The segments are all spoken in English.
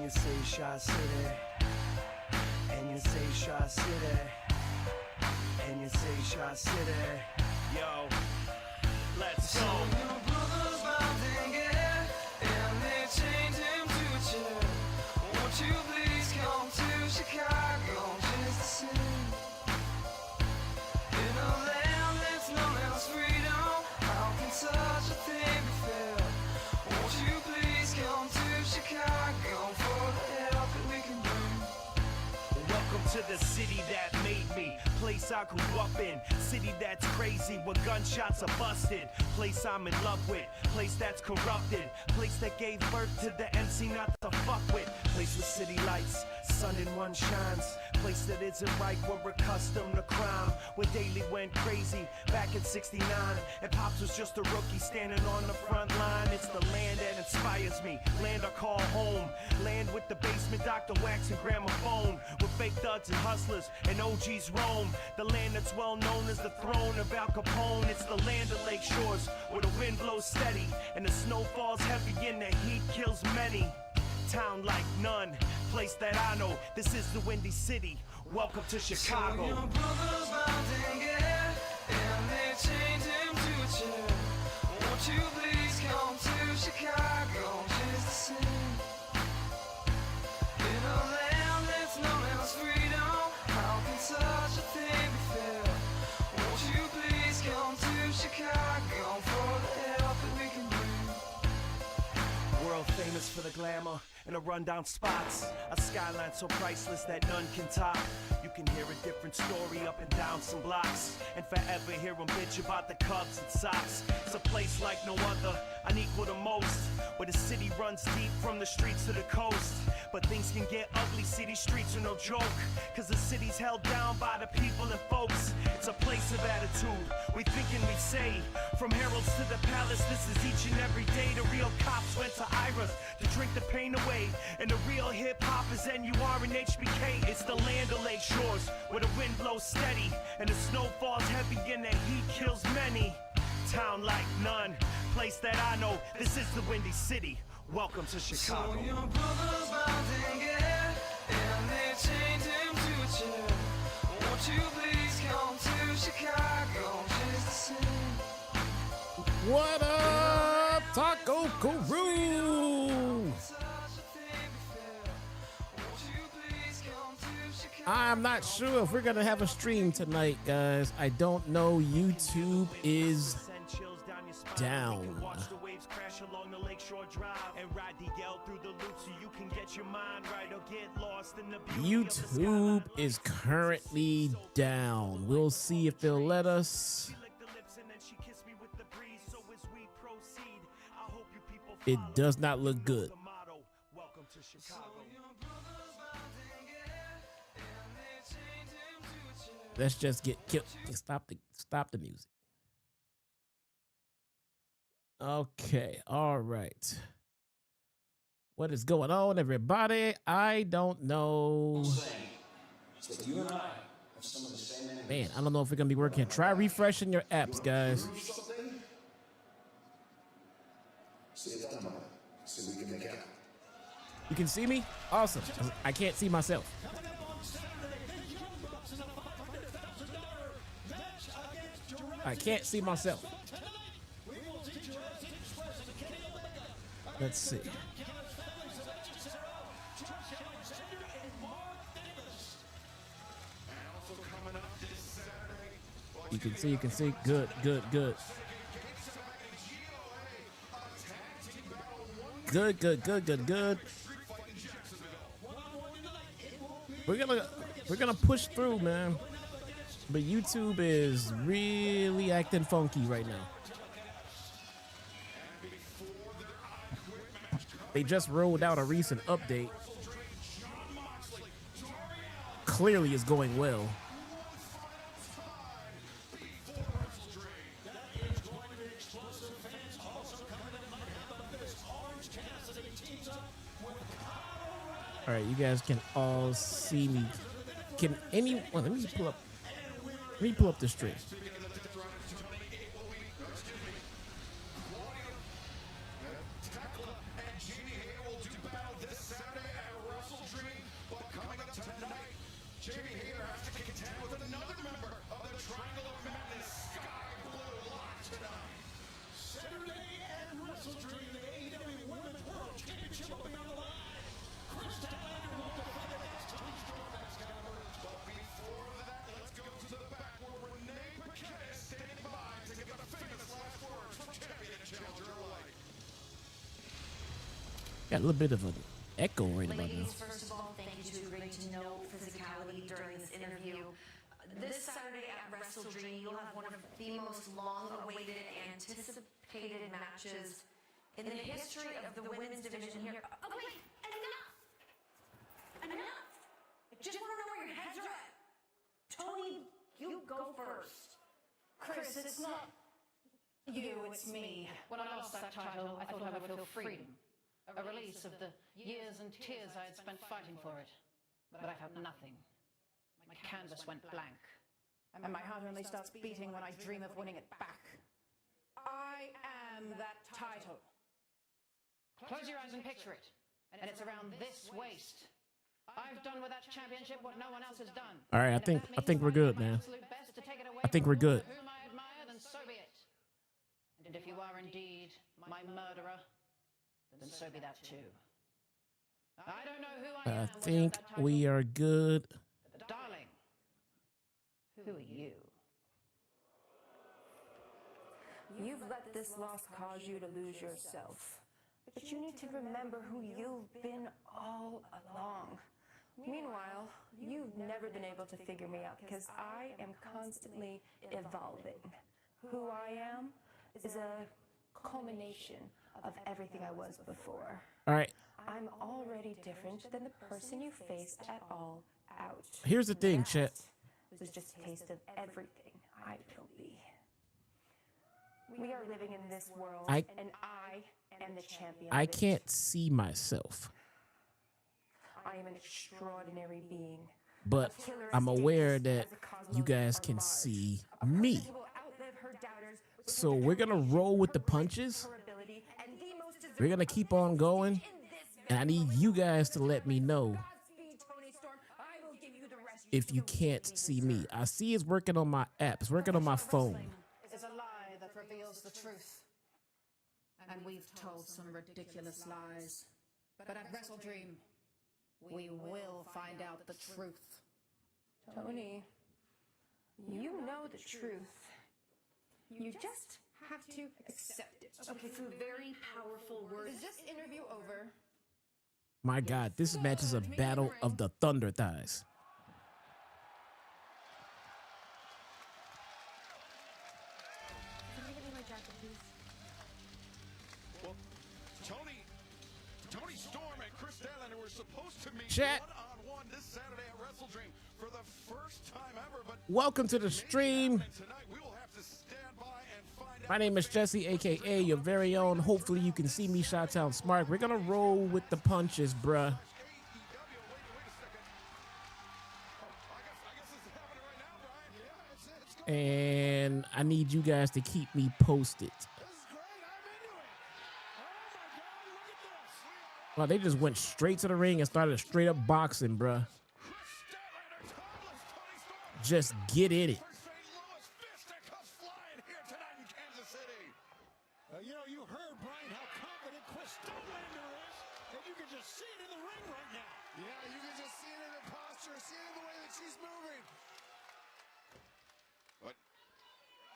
you say Shot City, and you say Shot City, and you say Shot City. Yo, let's go. Your brother's bounding it, and they chained him to a chair. Won't you please come to Chicago just to sing? In a land that's known as freedom, how can such a thing be fair? Won't you please come to Chicago for the help that we can bring? Welcome to the city that made me, place I grew up in, city that's crazy where gunshots are busted, place I'm in love with, place that's corrupted, place that gave birth to the MC not to fuck with, place with city lights, sun and one shines, place that isn't right, we're accustomed to crime, where daily went crazy back in '69, and Pops was just a rookie standing on the front line. It's the land that inspires me, land I call home, land with the basement Dr. Wax and gramophone, with fake thugs and hustlers and OGs roam, the land that's well known as the throne of Al Capone. It's the land of Lake Shores where the wind blows steady and the snow falls heavy and the heat kills many. Town like none, place that I know, this is the Windy City, welcome to Chicago. So your brother's bounding it, and they chained him to a chair. Won't you please come to Chicago just to sing? In a land that's known as freedom, how can such a thing be fair? Won't you please come to Chicago for the help that we can bring? World famous for the glamour and the rundown spots, a skyline so priceless that none can top. You can hear a different story up and down some blocks, and forever hear them bitch about the Cubs and Sox. It's a place like no other, unequal to most, where the city runs deep from the streets to the coast. But things can get ugly, city streets are no joke, cause the city's held down by the people and folks. It's a place of attitude, we think and we say, from heralds to the palace, this is each and every day. The real cops went to Ira's to drink the pain away, and the real hip-hop is NUR and HBK. It's the land of Lake Shores, where the wind blows steady, and the snow falls heavy and the heat kills many. Town like none, place that I know, this is the Windy City, welcome to Chicago. So your brother's bounding it, and they chained him to a chair. Won't you please come to Chicago just to sing? What up, Taco Guru? I'm not sure if we're gonna have a stream tonight, guys. I don't know. YouTube is down. YouTube is currently down. We'll see if they'll let us. It does not look good. Let's just get killed. Stop the music. Okay, all right. What is going on, everybody? I don't know. Man, I don't know if we're gonna be working. Try refreshing your apps, guys. You can see me? Awesome. I can't see myself. I can't see myself. Let's see. You can see. Good. Good. We're gonna push through, man. But YouTube is really acting funky right now. They just rolled out a recent update. Clearly it's going well. All right, you guys can all see me. Can anyone, let me pull up the stream. the Triangle of Madness Sky Blue Lot tonight. Saturday at WrestleDream, the AEW Women's World Championship will be on the line. Kris Statlander will defend against Toni Storm. But before that, let's go to the back where Renee Paquette is standing by to give the famous last words from champion and challenger alike. Got a little bit of an echo right about now. Ladies, first of all, thank you to agree to no physicality during this interview. This Saturday at WrestleDream, you'll have one of the most long-awaited, anticipated matches in the history of the women's division here. Oh, wait, enough! Enough! I just want to know where your heads are at. Toni, you go first. Kris, it's not you, it's me. When I lost that title, I thought I would feel freedom. A release of the years and tears I had spent fighting for it. But I found nothing. My canvas went blank. And my heart only starts beating when I dream of winning it back. I am that title. Close your eyes and picture it. And it's around this waist. I've done with that championship what no one else has done. All right, I think we're good, man. I think we're good. Whom I admire, then so be it. And if you are indeed my murderer, then so be that too. I don't know who I am. I think we are good. Darling, who are you? You've let this loss cause you to lose yourself. But you need to remember who you've been all along. Meanwhile, you've never been able to figure me out because I am constantly evolving. Who I am is a culmination of everything I was before. All right. I'm already different than the person you faced at All Out. Here's the thing, That Chet. was just a taste of everything I will be. We are living in this world, and I am the champion. I of it. can't see myself, I am an extraordinary being. but of killer I'm aware instincts that as the cosmos you guys are can large. see A person me. who will outlive her doubters with So the we're gonna determination, roll with the her grit, punches. her ability, and the most We're gonna deserving keep of on going, in this and I very need moment. you guys to let me know Godspeed, Toni Storm. I will give you the rest if you you can't truly see me. deserve. I see it's working on my app. It's working on my phone. Is a lie that reveals the truth. And we've told some ridiculous lies. But at WrestleDream, we will find out the truth. Toni, you know the truth. You just have to accept it. Okay, some very powerful words. Is this interview over? My God, this match is a battle of the Thunder Thighs. Well, Toni Storm and Kris Statlander were supposed to meet Chat. one-on-one this Saturday at WrestleDream for the first time ever, but Welcome to the stream. and tonight we will have to stand by and find out. My name is Jesse, aka your very own. Hopefully you can see me, CHITOWN SMARK. We're gonna roll with the punches, bruh. AEW. Wait a second. I guess this is happening right now, Brian. Yeah, it's going. And I need you guys to keep me posted. This is great. I'm into it. Oh my God, look at this. Well, they just went straight to the ring and started straight up boxing, bruh. Kris Statlander, timeless Toni Storm. Just get in it. For St. Louis, fisticuffs flying here tonight in Kansas City. You heard, Brian, how confident Kris Statlander is, and you can just see it in the ring right now. Yeah, you can just see it in her posture, see it in the way that she's moving. But,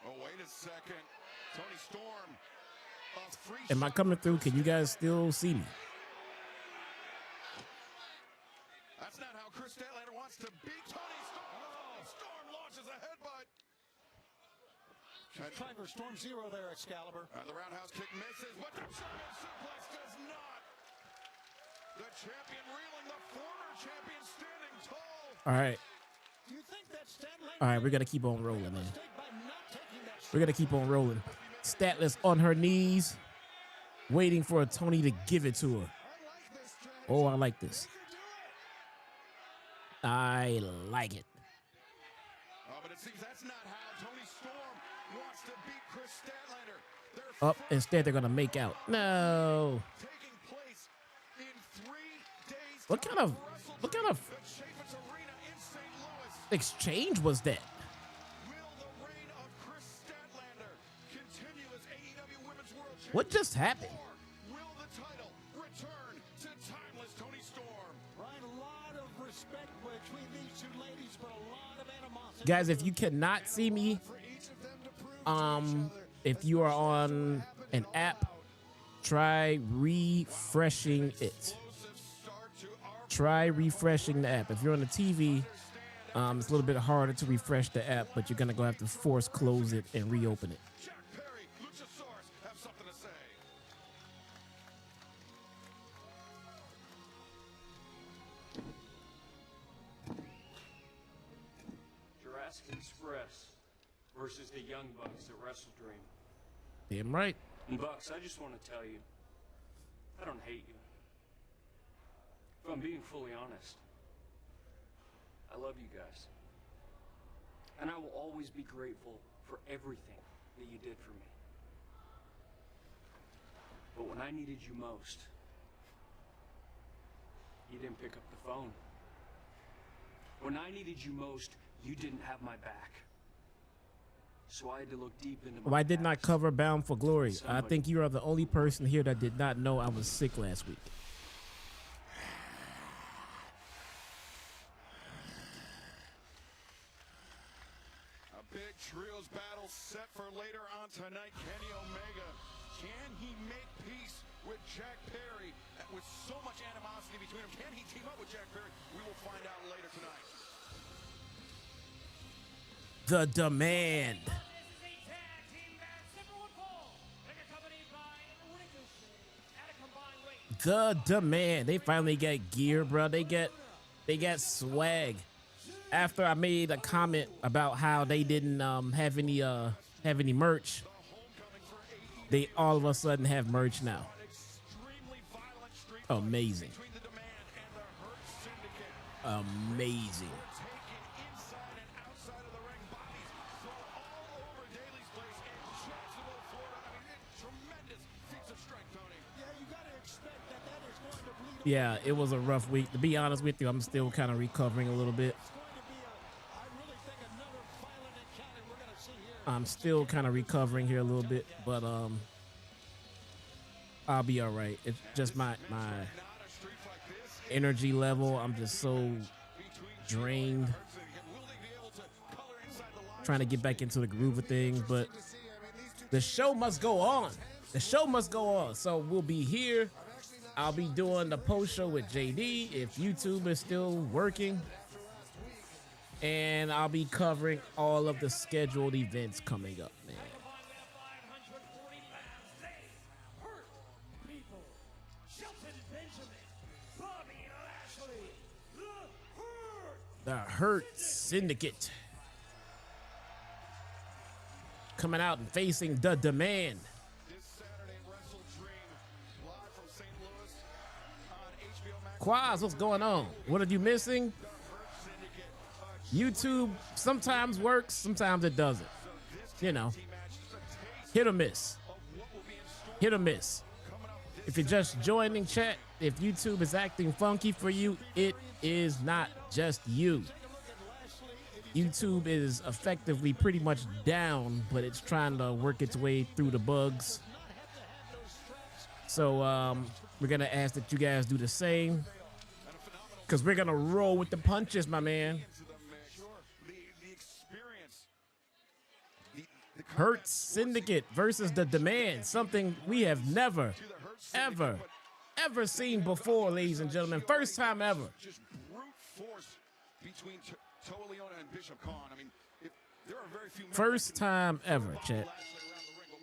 oh, wait a second. Toni Storm, a free Am I shot. coming through? Can you guys still see me? That's not how Kris Statlander wants to beat Toni Storm. Toni Storm launches a headbutt. She's trying for Storm Zero there, Excalibur. The roundhouse kick misses, but the German suplex does not. The champion reeling, the former champion standing tall. All right. Do you think that Statlander All right, we're going to keep on rolling, man. mistake by not taking that We're going to keep on rolling. Statlander on her knees, waiting for Toni to give it to her. I like this strategy. Oh, I like this. You can do it. I like it. But it seems that's not how Toni Storm wants to beat Kris Statlander. Their Up, instead they're going to make out. No. taking place in 3 days. What kind of The Chaffetz Arena in St. Louis. exchange was that? Will What just happened? Will the title return to timeless Toni Storm? Right, a lot of respect between these two ladies, but a lot of animosity. Guys, if you cannot see me, if you are on an app, try refreshing it. Try refreshing the app. If you're on the TV, it's a little bit harder to refresh the app, but you're gonna have to force close it and reopen it. Perry Luchasaurus have something to say. Jurassic Express versus the Young Bucks at WrestleDream. Damn right. And Bucks, I just want to tell you, I don't hate you. If I'm being fully honest, I love you guys. And I will always be grateful for everything that you did for me. But when I needed you most, you didn't pick up the phone. When I needed you most, you didn't have my back. So I had to look deep into my Well, I did not past. cover Bound for Glory. I think you are the only person here that did not know I was sick last week. A big trios battle set for later on tonight. Kenny Omega, can he make peace with Jack Perry? With so much animosity between them, can he team up with Jack Perry? We will find out later tonight. The Demand. The Demand. They finally get gear, bro. They get swag. After I made a comment about how they didn't have any merch, they all of a sudden have merch now. Amazing. Amazing. Yeah, it was a rough week. To be honest with you, I'm still kind of recovering a little bit. I'm still kind of recovering here a little bit, but I'll be all right. It's just my energy level. I'm just so drained. Trying to get back into the groove of things, but the show must go on. The show must go on. So we'll be here. I'll be doing the post show with JD if YouTube is still working. And I'll be covering all of the scheduled events coming up, man. The Hurt Syndicate coming out and facing The Demand. This Saturday, WrestleDream, live from St. Louis on HBO Max. Quaz, what's going on? What are you missing? YouTube sometimes works, sometimes it doesn't. You know, hit or miss. Hit or miss. If you're just joining chat, if YouTube is acting funky for you, it is not just you. YouTube is effectively pretty much down, but it's trying to work its way through the bugs. So we're going to ask that you guys do the same, because we're going to roll with the punches, my man. Hurt Syndicate versus The Demand, something we have never, ever seen before, ladies and gentlemen. First time ever. Just brute force between Toa Leona and Bishop Khan. I mean, there are very few. First time ever, chat.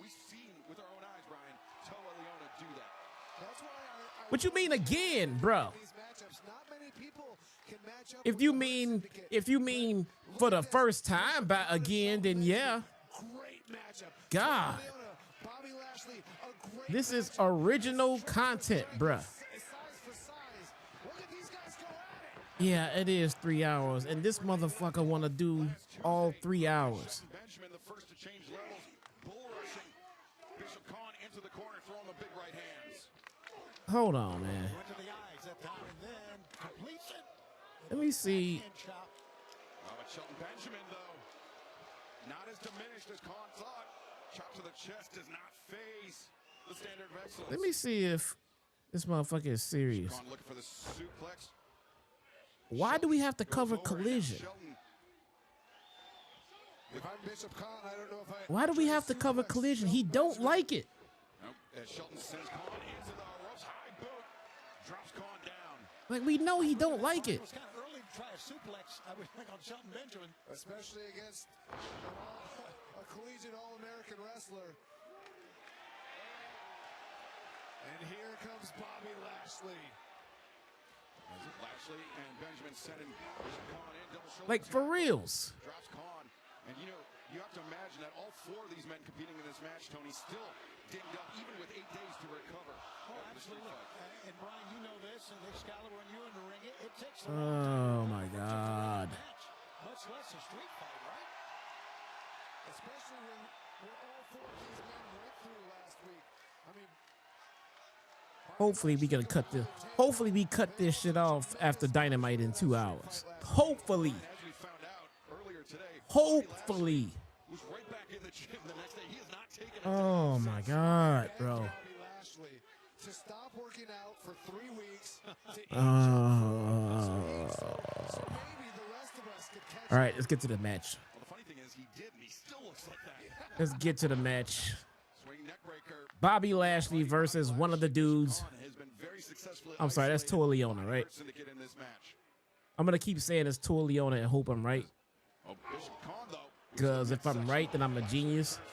We've seen with our own eyes, Brian, Toa Leona do that. That's why I What you mean again, bro? these matchups. Not many people can match up. If you mean for the first time by again, then yeah. Great matchup. God. Leona, Bobby Lashley, a great This is matchup. original content, bruh. Size for size. Look at these guys go at it. Yeah, it is 3 hours, and this motherfucker want to do all 3 hours. Benjamin, the first to change levels, bull rushing Bishop Khan into the corner, throwing the big right hands. Hold on, man. Went to the eyes that time and then completes it. Let me see. And chop. But Shelton Benjamin, though, not as diminished as Khan thought. Chop to the chest does not phase the standard of excellence. Let me see if this motherfucker is serious. Khan looking for the suplex. Why do we have to cover Collision? Shelton. If I'm Bishop Khan, I don't know if I. Why do we have to cover Collision? He don't like it. Nope. As Shelton sends Khan into the ropes, high boot, drops Khan down. Like, we know he don't like it. It was kind of early to try a suplex, I would think, on Shelton Benjamin. Especially against a collegiate All-American wrestler. And here comes Bobby Lashley. Lashley and Benjamin sending Khan in, double shoulder. Like, for reals. Drops Khan. And you know, you have to imagine that all four of these men competing in this match, Tony, still dinged up, even with 8 days to recover. Oh, absolutely. And Brian, you know this, and Excalibur, when you're in the ring, it takes a Oh my God. much less a street fight, right? Especially when all four of these men went through last week. I mean, Hopefully we gonna cut the. Hopefully we cut this shit off after Dynamite in 2 hours. Hopefully. As we found out earlier today, Hopefully. was right back in the gym the next day. He is not taking Oh my God, bro. Bobby Lashley to stop working out for 3 weeks. To eat so maybe the rest of us could catch All right, let's get to the match. Well, the funny thing is, he did, and he still looks like that. Let's get to the match. Swing neck breaker. Bobby Lashley versus one of the dudes. Khan has been very successfully I'm sorry, that's isolated Tua Leona, right? Syndicate in this match. I'm gonna keep saying it's Tua Leona and hope I'm right. Oh, Bishop Khan, though. Because if I'm right, then I'm a genius. Fire.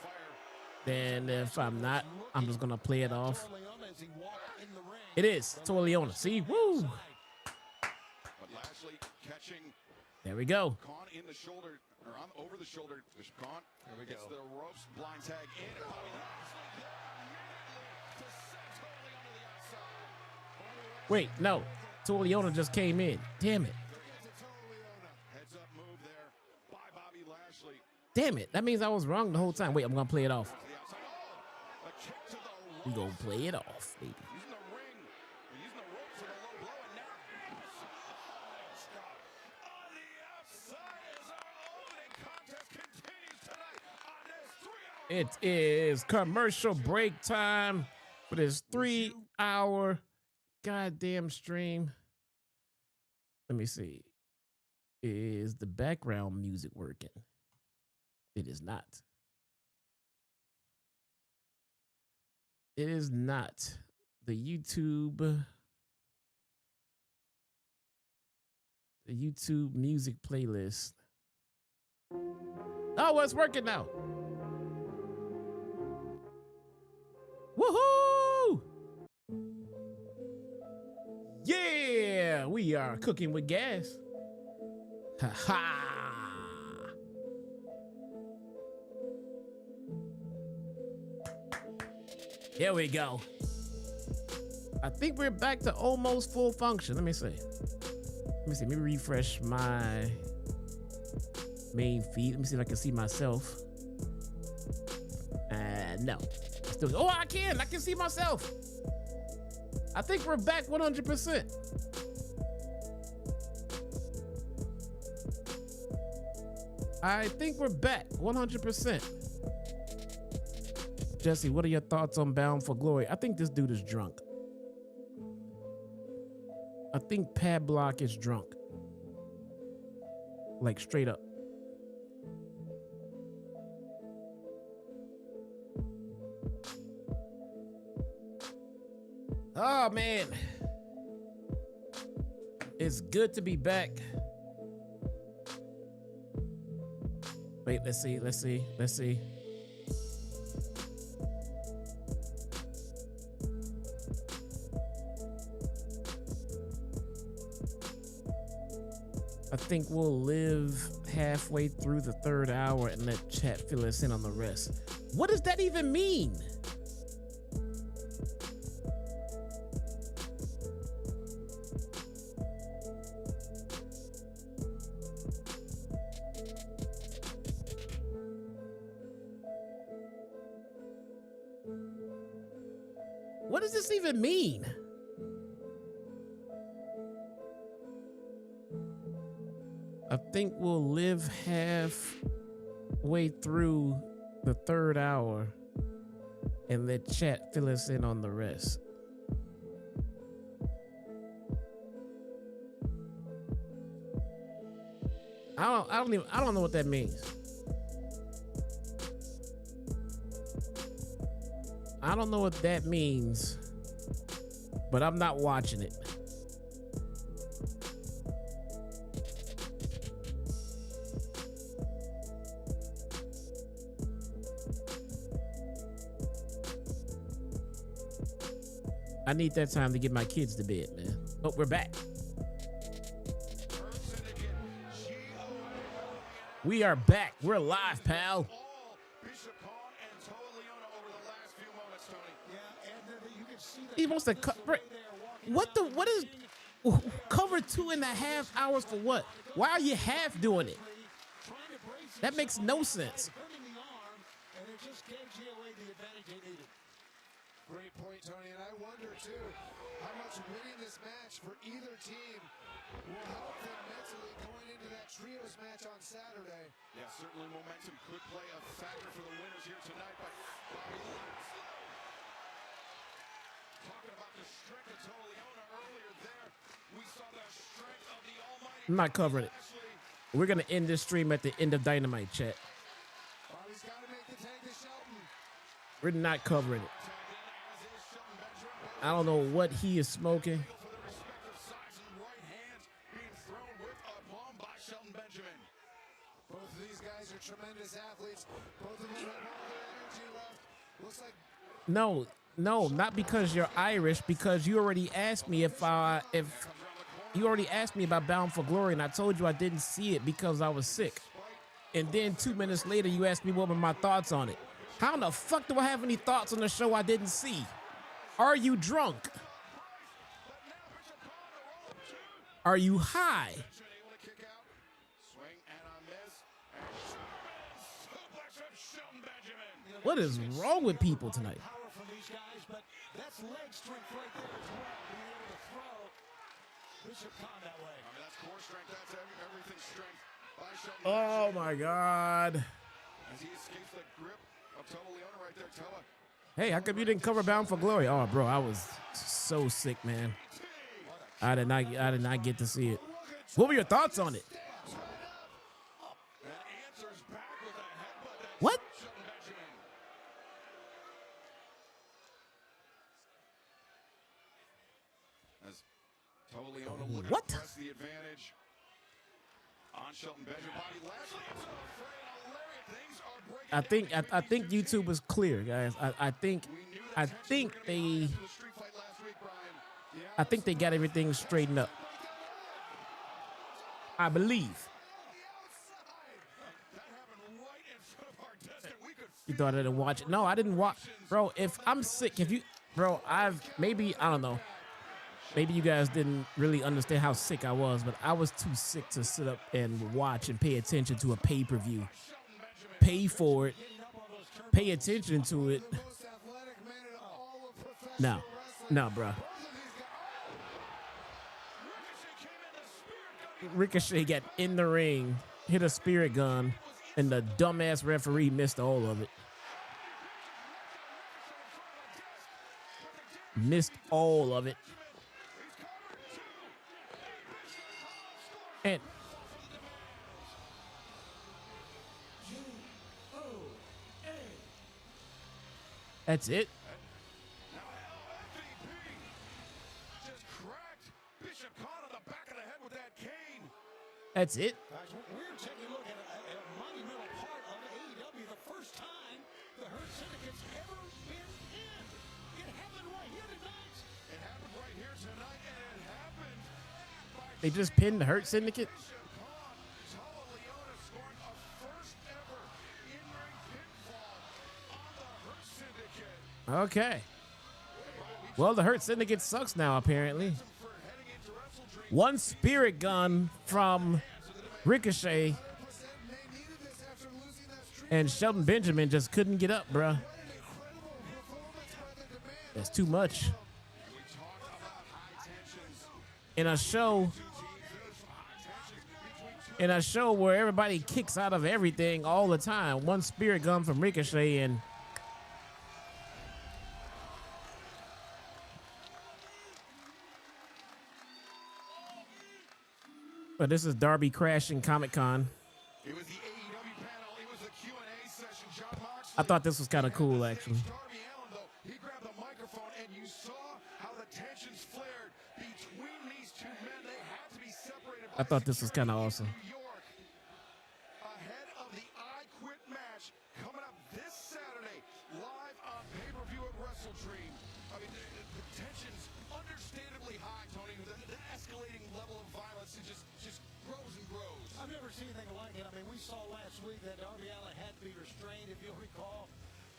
Then if I'm not, I'm just gonna play it off. Leona as he walked in the ring. It is Tua Leona. See, woo! But Lashley catching There we go. Khan in the shoulder, or on over the shoulder. Bishop Khan. There we go. Gets the ropes, blind tag in. And Bobby Lashley to send totally onto the outside. Wait, no. Tua Leona just came in. Damn it. Heads up move there by Bobby Lashley. Damn it. That means I was wrong the whole time. Wait, I'm gonna play it off. To the outside. Oh, a kick to the We ropes. gonna play it off, baby. Using the ring. Using the ropes for the low blow. And now. On the outside as our opening contest continues tonight on this 3 hour. It is commercial break time for this 3-hour goddamn stream. Let me see. Is the background music working? It is not. It is not. The YouTube music playlist. Oh, well, it's working now. Woohoo! Yeah, we are cooking with gas. Ha ha! Here we go. I think we're back to almost full function. Let me see. Let me refresh my main feed. Let me see if I can see myself. No. Oh, I can see myself. I think we're back 100%. I think we're back 100%. Jesse, what are your thoughts on Bound for Glory? I think this dude is drunk. I think Padlock is drunk. Like straight up. Oh man, it's good to be back. Wait, let's see. I think we'll live halfway through the 3rd hour and let chat fill us in on the rest. What does that even mean? What does this even mean? I think we'll live halfway through the 3rd hour and let chat fill us in on the rest. I don't know what that means. I don't know what that means, but I'm not watching it. I need that time to get my kids to bed, man. Oh, we're back. We are back. We're live, pal. He wants to cover. What is cover 2.5 hours for what? Why are you half doing it? That makes no sense. Great point, Tony, and I wonder too how much winning this match for either team will help them mentally going into that trios match on Saturday. Yeah, certainly momentum could play a factor for the winners here tonight, but talking about the strength of Tony earlier there, we saw the strength of the almighty. I'm not covering it. We're gonna end this stream at the end of Dynamite, chat. Bobby's got to make the tag to Shelton. We're not covering it. I don't know what he is smoking. Both of these guys are tremendous athletes. Both of them have all their energy left. Looks like No, not because you're Irish. Because you already asked me if you already asked me about Bound for Glory, and I told you I didn't see it because I was sick. And then 2 minutes later, you asked me what were my thoughts on it. How in the fuck do I have any thoughts on the show I didn't see? Are you drunk? Are you high? What is wrong with people tonight? Power from these guys, but that's leg strength right there as well. Being able to throw Bishop Khan that way. I mean, that's core strength. That's everything strength by Shelton. Oh my God. As he escapes the grip of Toa Leona right there, Toa. Hey, how come you didn't cover Bound for Glory? Oh, bro, I was so sick, man. I did not get to see it. What were your thoughts on it? What? As Toa Leona looking What? to press the advantage on Shelton Benjamin. Bobby Lashley into the fray, and Lariat, things are breaking. I think YouTube is clear, guys. I think they got everything straightened up. I believe. You thought I didn't watch it? No, I didn't watch. Bro, if I'm sick, I don't know. Maybe you guys didn't really understand how sick I was, but I was too sick to sit up and watch and pay attention to a pay-per-view. Pay for it. Pay attention to it. No, bro. Ricochet got in the ring, hit a spirit gun, and the dumbass referee missed all of it. Missed all of it. And that's it. Just cracked Bishop Khan on the back of the head with that cane. That's it. Guys, we're taking a look at a monumental part of AEW. The first time the Hurt Syndicate's ever been in. It happened right here tonight. It happened right here tonight, and it happened by They just pinned the Hurt Syndicate. Bishop Khan. Toa Leona scoring a first ever in-ring pinfall on the Hurt Syndicate. Okay. Well, the Hurt Syndicate sucks now, apparently. For heading into WrestleDream. One spirit gun from Ricochet, and Shelton Benjamin just couldn't get up, bruh. That's too much. In a show where everybody kicks out of everything all the time, one spirit gun from Ricochet, and But this is Darby crashing Comic-Con. It was the AEW panel. It was the Q&A session. Jon Moxley. I thought this was kind of cool, actually. Darby Allin, though, he grabbed the microphone, and you saw how the tensions flared between these two men. They had to be separated. I thought this was kind of awesome. New York, ahead of the I Quit match coming up this Saturday, live on pay-per-view at WrestleDream. I mean, the tensions understandably high, Tony. The escalating level of violence, it just grows and grows. I've never seen anything like it. I mean, we saw last week that Darby Allin had to be restrained, if you'll recall.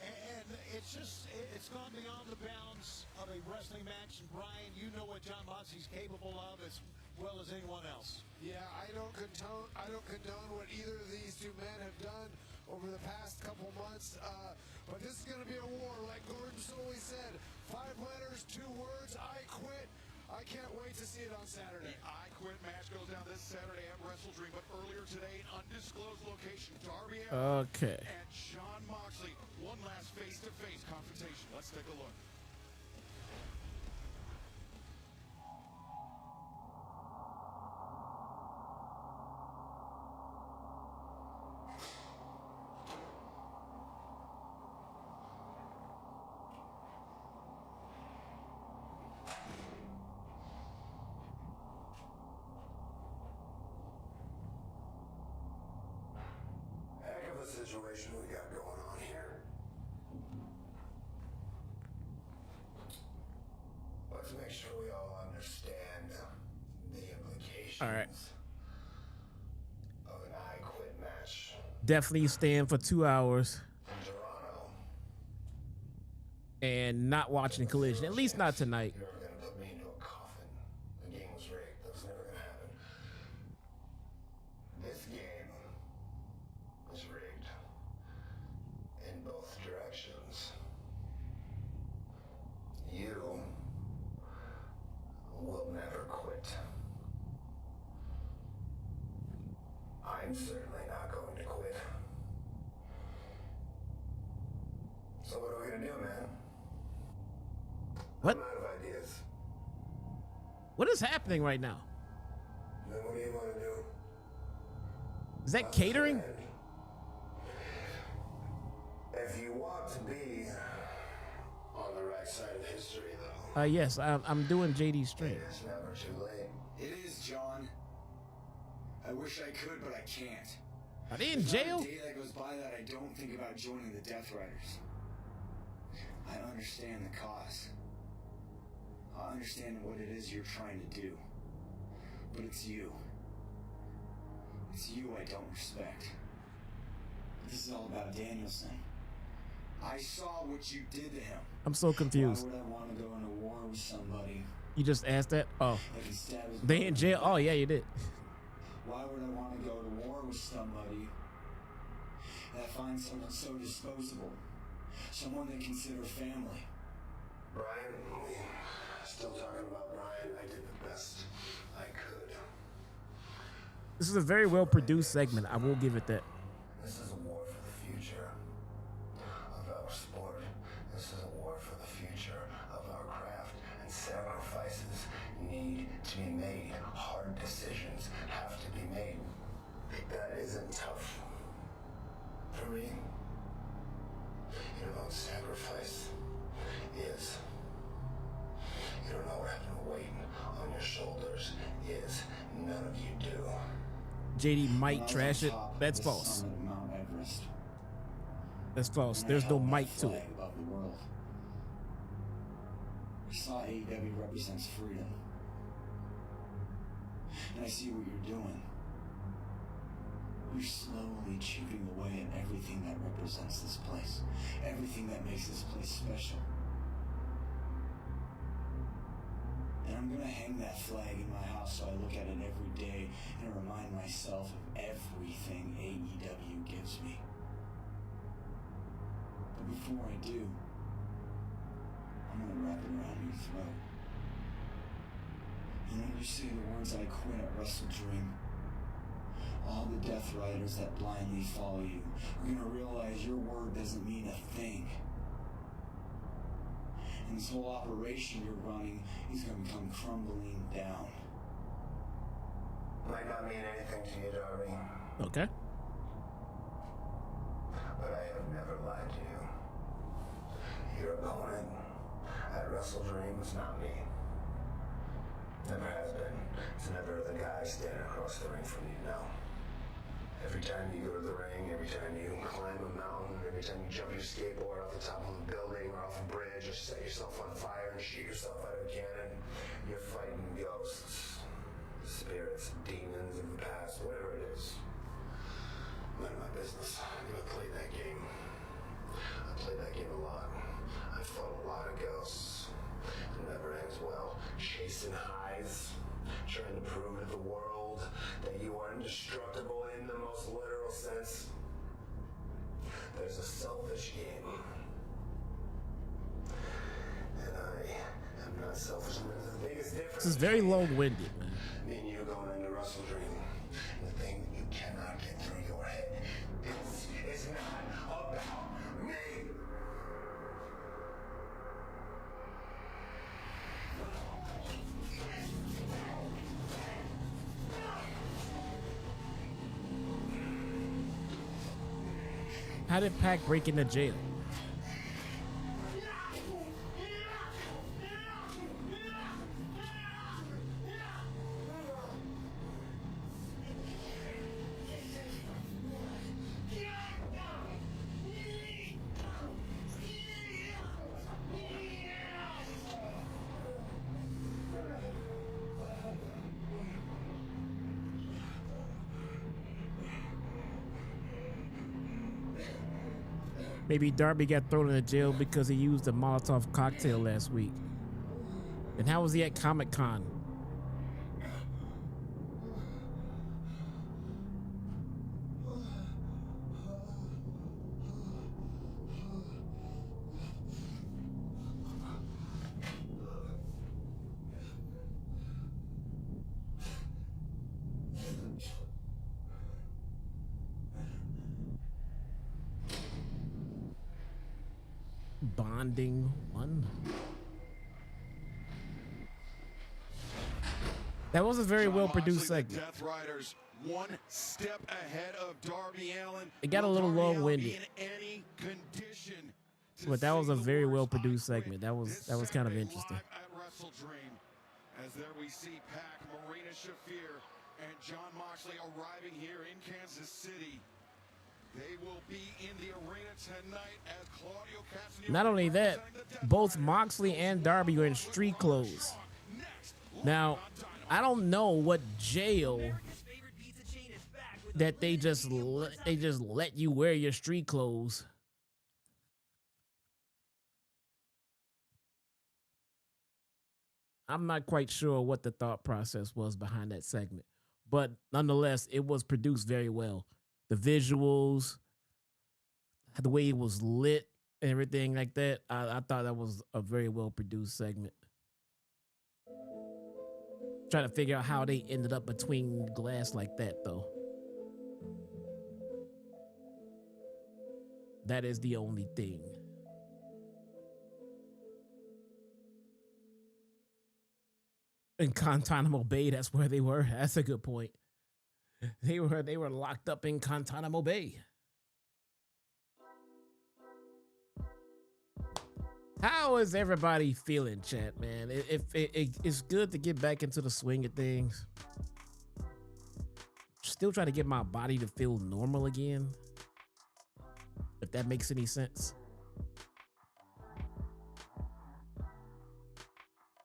And it's gone beyond the bounds of a wrestling match. And Brian, you know what Jon Moxley's capable of as well as anyone else. Yeah, I don't condone what either of these two men have done over the past couple months. But this is going to be a war, like Gordon Soley said. 5 letters, 2 words, I quit. I can't wait to see it on Saturday. The I Quit match goes down this Saturday at WrestleDream, but earlier today, an undisclosed location, Darby Allin Okay. and Jon Moxley. One last face-to-face confrontation. Let's take a look. Heck of a situation we got going on here. Let's make sure we all understand the implications All right. of an I Quit match Definitely stand for 2 hours in Toronto. and not watching Collision. At least not tonight. You were gonna put me into a coffin. The game was rigged. That was never gonna happen. This game was rigged in both directions. You will never quit. I'm certainly not going to quit. So what are we gonna do, man? What? I'm out of ideas. What is happening right now? Then what do you want to do? Is that catering? If you want to be on the right side of history, though, Yes, I'm doing JD's stream. it's never too late. It is, John. I wish I could, but I can't. Are they in There's not jail? a day that goes by that I don't think about joining the Death Riders. I understand the cause. I understand what it is you're trying to do. But it's you. It's you I don't respect. This is all about Danielson. I saw what you did to him. I'm so confused. Why would I want to go into war with somebody You just asked that? Oh. that can stab his They in jail? Oh, yeah, you did. Why would I want to go to war with somebody that finds someone so disposable? Someone they consider family. Brian, still talking about Brian. I did the best I could. This is a very well produced segment. I will give it that. This is a war for the future of our sport. This is a war for the future of our craft. And sacrifices need to be made. Hard decisions have to be made. That isn't tough for me. You know what sacrifice is. You don't know what having weight on your shoulders is. None of you do. JD When I might was trash on it. top of That's the false. summit of Mount Everest, That's false. and I There's no held my mic to flag it. above the world. I saw AEW represents freedom. And I see what you're doing. You're slowly chipping away at everything that represents this place. Everything that makes this place special. And I'm gonna hang that flag in my house so I look at it every day and remind myself of everything AEW gives me. But before I do, I'm gonna wrap it around your throat. And when you say the words I quit at WrestleDream, all the Death Riders that blindly follow you are gonna realize your word doesn't mean a thing. And this whole operation you're running is gonna come crumbling down. might not mean anything to you, Darby, Okay. but I have never lied to you. Your opponent at WrestleDream was not me. Never has been. It's never the guy standing across the ring from you, no. Every time you go to the ring, every time you climb a mountain, every time you jump your skateboard off the top of a building or off a bridge or set yourself on fire and shoot yourself out of a cannon, you're fighting ghosts, spirits, demons of the past, whatever it is. None of my business. I'm gonna play that game. I played that game a lot. I fought a lot of ghosts. It never ends well. Chasing highs, trying to prove to the world that you are indestructible in the most literal sense. There's a selfish game. And I am not selfish. And there's the biggest difference. This is very long-winded, man. Me and you going into WrestleDream. And the thing that you cannot get through your head is not about me. How did Pac break into jail? Maybe Darby got thrown into jail because he used a Molotov cocktail last week. And how was he at Comic-Con? Bonding one. That was a very well produced segment. Death Riders one step ahead of Darby Allin. It got a little long-winded, Any condition but that was a very well produced segment. That was kind of interesting. At WrestleDream, as there we see Pac, Marina Shafir, and Jon Moxley arriving here in Kansas City. They will be in the arena tonight as Claudio Cassidy. Not only that, both Moxley and Darby are in street clothes. Now, I don't know what jail that they just let you wear your street clothes. I'm not quite sure what the thought process was behind that segment, but nonetheless, it was produced very well. The visuals, the way it was lit, and everything like that. I thought that was a very well produced segment. Trying to figure out how they ended up between glass like that, though. That is the only thing. In Guantanamo Bay, that's where they were. That's a good point. They were locked up in Guantanamo Bay. How is everybody feeling, chat, man? It's good to get back into the swing of things. Still trying to get my body to feel normal again. If that makes any sense.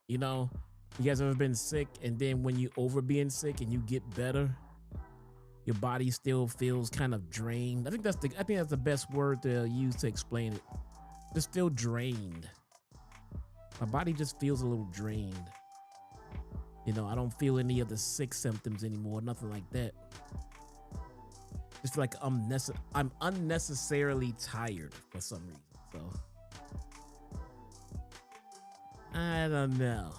You know, you guys ever been sick, and then when you over being sick and you get better, your body still feels kind of drained. I think that's the best word to use to explain it. Just feel drained. My body just feels a little drained. You know, I don't feel any of the sick symptoms anymore, nothing like that. It's like I'm unnecessarily tired for some reason. So I don't know.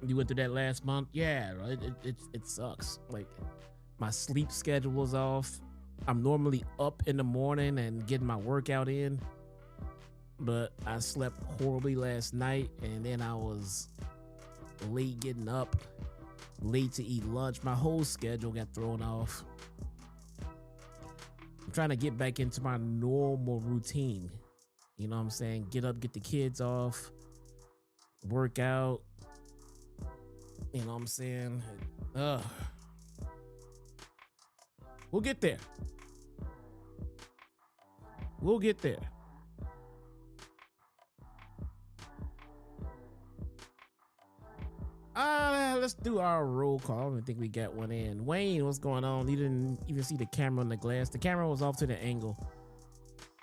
You went through that last month? Yeah, right. It sucks. Like, my sleep schedule was off. I'm normally up in the morning and getting my workout in. but I slept horribly last night, and then I was late getting up, late to eat lunch. My whole schedule got thrown off. I'm trying to get back into my normal routine. You know what I'm saying? Get up, get the kids off, work out. You know what I'm saying? We'll get there. We'll get there. Let's do our roll call. I don't even think we got one in. Wayne, what's going on? You didn't even see the camera on the glass. The camera was off to the angle.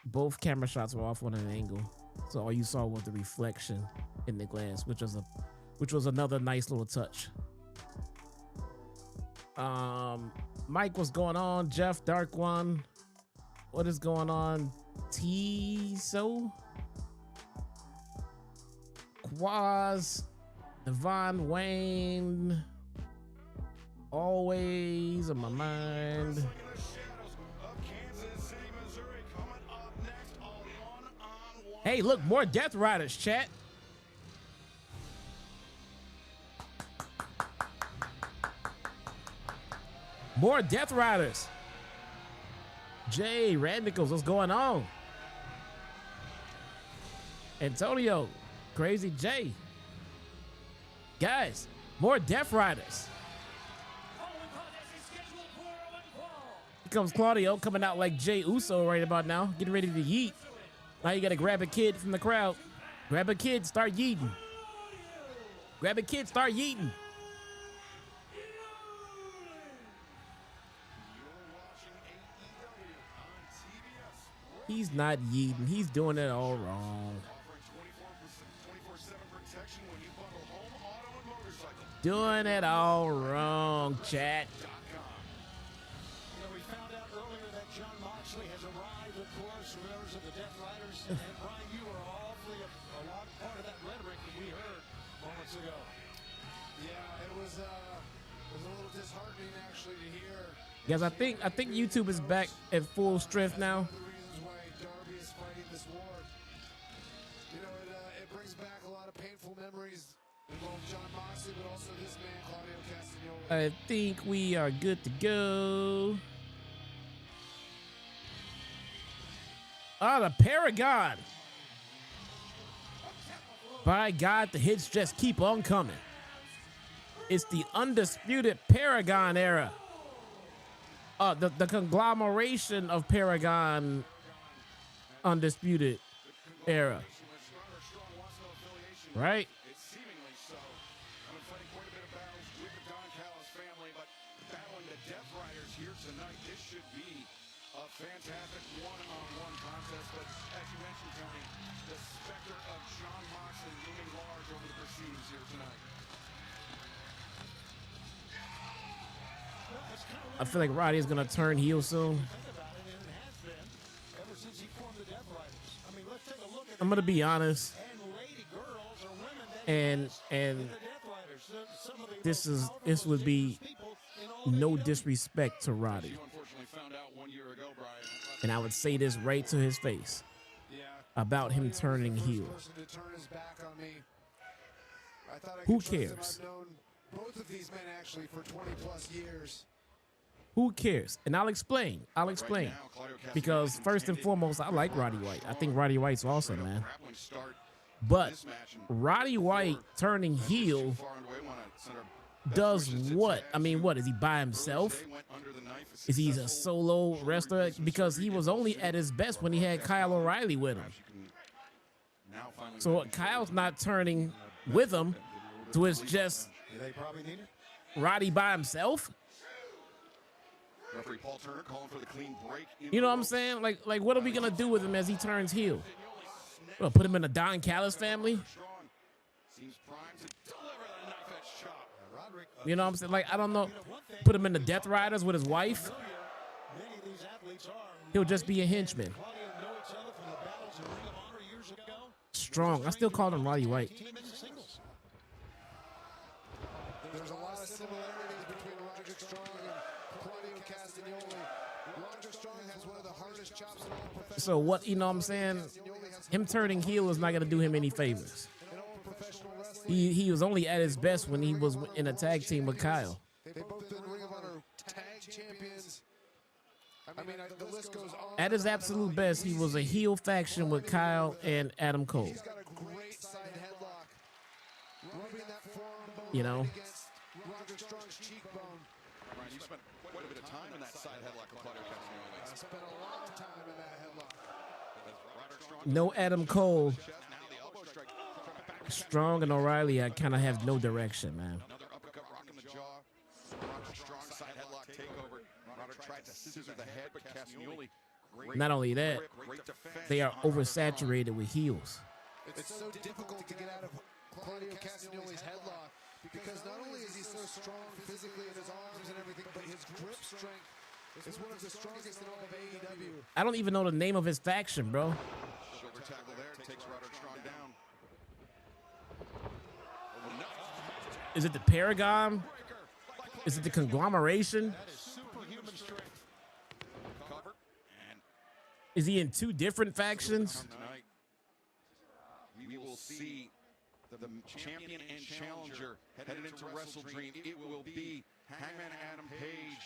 Both camera shots were off on an angle. So all you saw was the reflection in the glass, which was another nice little touch. Mike, what's going on? Jeff, Dark One, what is going on? T-So, Quaz, Devon, Wayne, always on my mind. Hey, look, more Death Riders, chat. More Death Riders. Jay Radicals, what's going on? Antonio, Crazy Jay. Guys, more Death Riders. Here comes Claudio coming out like Jay Uso right about now, getting ready to yeet. Now you gotta grab a kid from the crowd. Grab a kid, start yeeting. Grab a kid, start yeeting. He's not yeeting. He's doing it all wrong. Doing it all wrong, chat. We found out earlier that Jon Moxley has arrived, of course, members of the Death Riders. And Brian, you were awfully a lot part of that rhetoric that we heard moments ago. Yeah, it was a little disheartening actually to hear. Guys, I think YouTube is back at full strength now. The reasons why Darby is fighting this war. You know, it brings back a lot of painful memories in both Jon Moxley, but also this man, Claudio Castagnoli. I think we are good to go. Ah, the Paragon. By God, the hits just keep on coming. It's the undisputed Paragon era. The conglomeration of Paragon undisputed era. Right? It's seemingly so. I've been fighting quite a bit of battles with the Don Callis family, but battling the Death Riders here tonight, this should be a fantastic one-on-one contest. But as you mentioned, Tony, the specter of Jon Moxley looming large over the proceedings here tonight. I feel like Roddy is gonna turn heel soon. I'm gonna be honest, and this would be no disrespect to Roddy, and I would say this right to his face about him turning heel. Who cares? Both of these men actually for 20 plus years. Who cares? And I'll explain. Because first and foremost, I like Roddy White. I think Roddy White's awesome, man. But Roddy White turning heel does what? I mean, what? Is he by himself? Is he a solo wrestler? Because he was only at his best when he had Kyle O'Reilly with him. So Kyle's not turning with him, so it's just Roddy by himself. Referee Paul Turner calling for the clean break. You know what I'm saying? Like what are we gonna do with him as he turns heel? We'll put him in the Don Callis family. You know what I'm saying? Like, I don't know. Put him in the Death Riders with his wife. He'll just be a henchman. Strong. I still call him Roddy White. There's a lot of similarities between Roderick Strong and Claudio Castagnoli. Roderick Strong has one of the hardest chops in all professional. So what, you know what I'm saying? Him turning heel is not going to do him any favors. He was only at his best when he was in a tag team with Kyle. They both been Ring of Honor tag champions. I mean, the list goes on. At his absolute best, he was a heel faction with Kyle and Adam Cole. He's got a great side headlock. Rubbing that forearm bone You know? against Roderick Strong's cheekbone. Ryan, you spent quite a bit of time in that side headlock with Claudio Castagnoli. I spent a long time in that headlock. No Adam Cole. Now the elbow strike. Strong and O'Reilly, I kind of have no direction, man. Another uppercut, rock in the jaw. Roderick Strong side headlock takeover. Roderick tried to scissor the head, but Castagnoli. Not only that, Great defense. they are oversaturated with heels. It's so difficult to get out of Claudio Castagnoli's headlock because not only is he so strong physically in his arms and everything, but his grip strength is one of the strongest in all of AEW. I don't even know the name of his faction, bro. Shoulder tackle there, takes Roderick Strong down. Is it the Paragon? Is it the Conglomeration? Superhuman strength. Cover. And Is he in two different factions? tonight, we will see the champion and challenger headed into WrestleDream. It will be Hangman Adam Page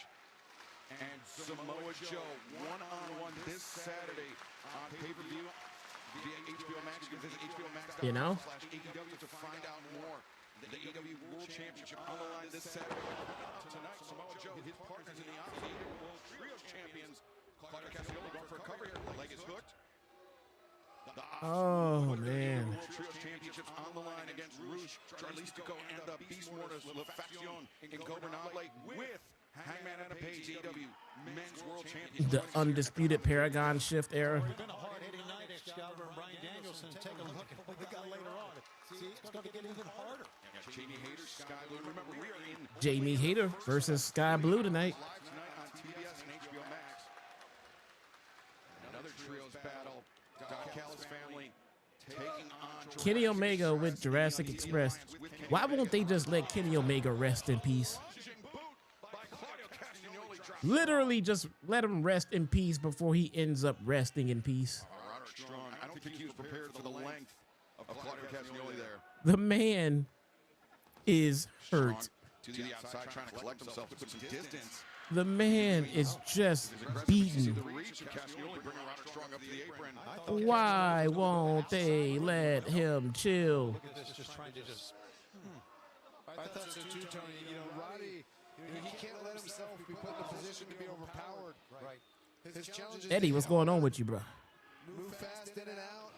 and Samoa Joe one-on-one this Saturday on pay-per-view via HBO Max. You can visit HBO Max. You know? AEW to find out more. The AEW World Championship on the line this Saturday. Tonight, Samoa Joe, his partners in the AEW World Trios Champions. Claudio Castagnoli going for a cover here. Leg is hooked. The Oh, man. World Trios Championships on the line against Rouge, Charlistico, and the Beast Mortars, Facción Ingobernable with Hangman Adam Page, AEW Men's World Champion. The undisputed Paragon shift era. It's been a hard-hitting night, Excalibur and Bryan Danielson. Take a look at what we got later on. See, it's going to get even harder. Jamie Hayter, Sky Blue. Remember, we are in Jamie Hayter versus Sky Blue tonight. live tonight on TBS and HBO Max. Another trios battle. Don Callis Family taking on Kenny Omega with Jurassic Express. Why won't they just let Kenny Omega rest in peace? Punishing boot by Claudio Castagnoli. Drops Literally just let him rest in peace before he ends up resting in peace. Roderick Strong. I don't think he was prepared for the length of Claudio Castagnoli there. The man is hurt. To the outside, trying to collect himself to put some distance. The man is just beaten. The reach of Castagnoli bringing Roderick Strong up to the apron. Why won't they let him chill? Look at this, just trying to just... I thought so too, Tony. You know, Roddy, he can't let himself be put in a position to be overpowered. Right. His challenge is Eddie, what's going on with you, bro? move fast in and out.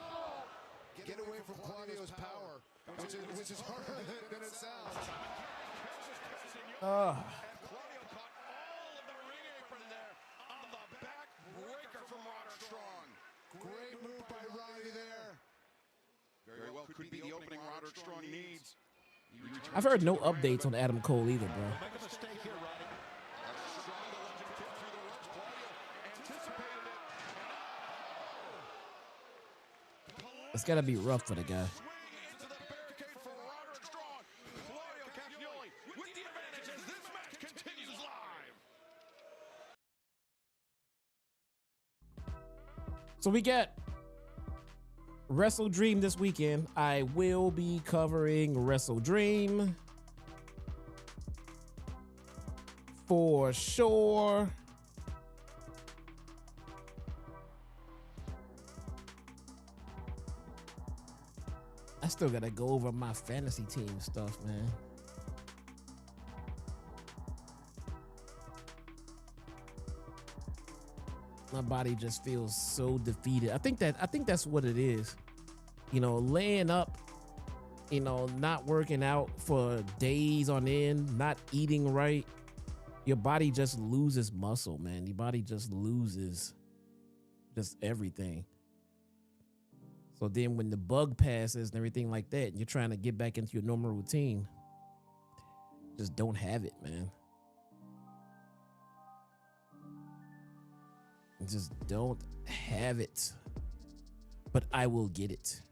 Get away from Claudio's power, which is harder than it sounds. Claudio caught all of the ring apron there on the back breaker from Roderick Strong. Great move by Roddy there. Very well could be the opening Roderick Strong needs. I've heard no updates on Adam Cole either, bro. Make a mistake here, Roddy. Strong, the legend, kicked through the ropes. Claudio anticipated it. It's gotta be rough for the guy. Swing into the barricade for Roderick Strong. Claudio Castagnoli with the advantage as this match continues live. So we got WrestleDream this weekend. I will be covering WrestleDream for sure. I still gotta go over my fantasy team stuff, man. My body just feels so defeated. I think that's what it is. You know, laying up, you know, not working out for days on end, not eating right. Your body just loses muscle, man. Your body just loses just everything. So then when the bug passes and everything like that, and you're trying to get back into your normal routine, just don't have it, man. Just don't have it. But I will get it.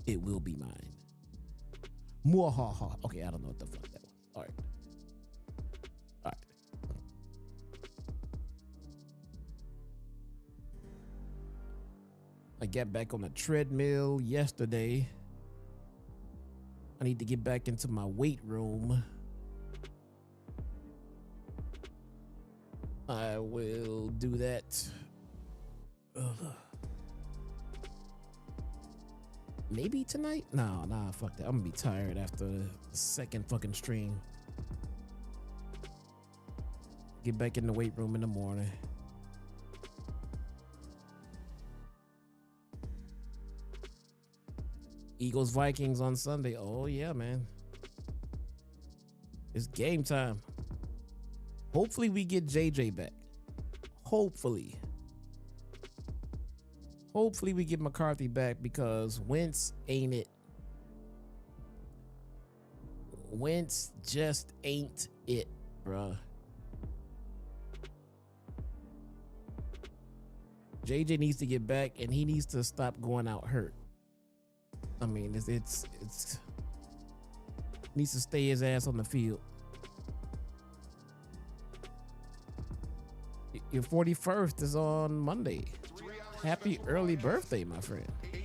It will be mine. Mwahaha. Okay, I don't know what the fuck that was. All right. I got back on the treadmill yesterday. I need to get back into my weight room. I will do that. Ugh. Maybe tonight? Nah, fuck that. I'm gonna be tired after the second fucking stream. Get back in the weight room in the morning. Eagles Vikings on Sunday. Oh yeah, man. It's game time. Hopefully we get JJ back. Hopefully we get McCarthy back, because Wentz ain't it. Wentz just ain't it, bruh. JJ needs to get back, and he needs to stop going out hurt. I mean, it's needs to stay his ass on the field. Your 41st is on Monday. Happy early birthday, my friend. In the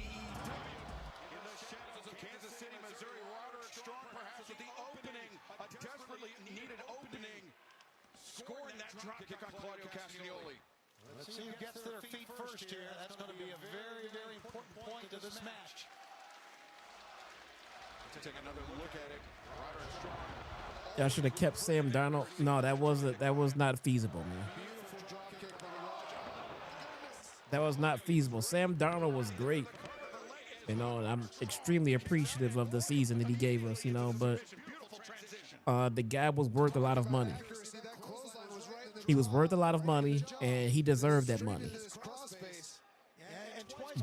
shadows of Kansas City, Missouri, Roderick Strong, perhaps at the opening, a desperately needed opening, scoring that drop kick on Claudio Castagnoli. Let's see who gets their feet first here. That's going to be a very, very important point to this match. To take another look at it, Roderick Strong. Y'all should have kept Sam Darnold. No, that was not feasible, man. That was not feasible. Sam Darnold was great, you know, and I'm extremely appreciative of the season that he gave us, you know, but the guy was worth a lot of money. He was worth a lot of money, and he deserved that money.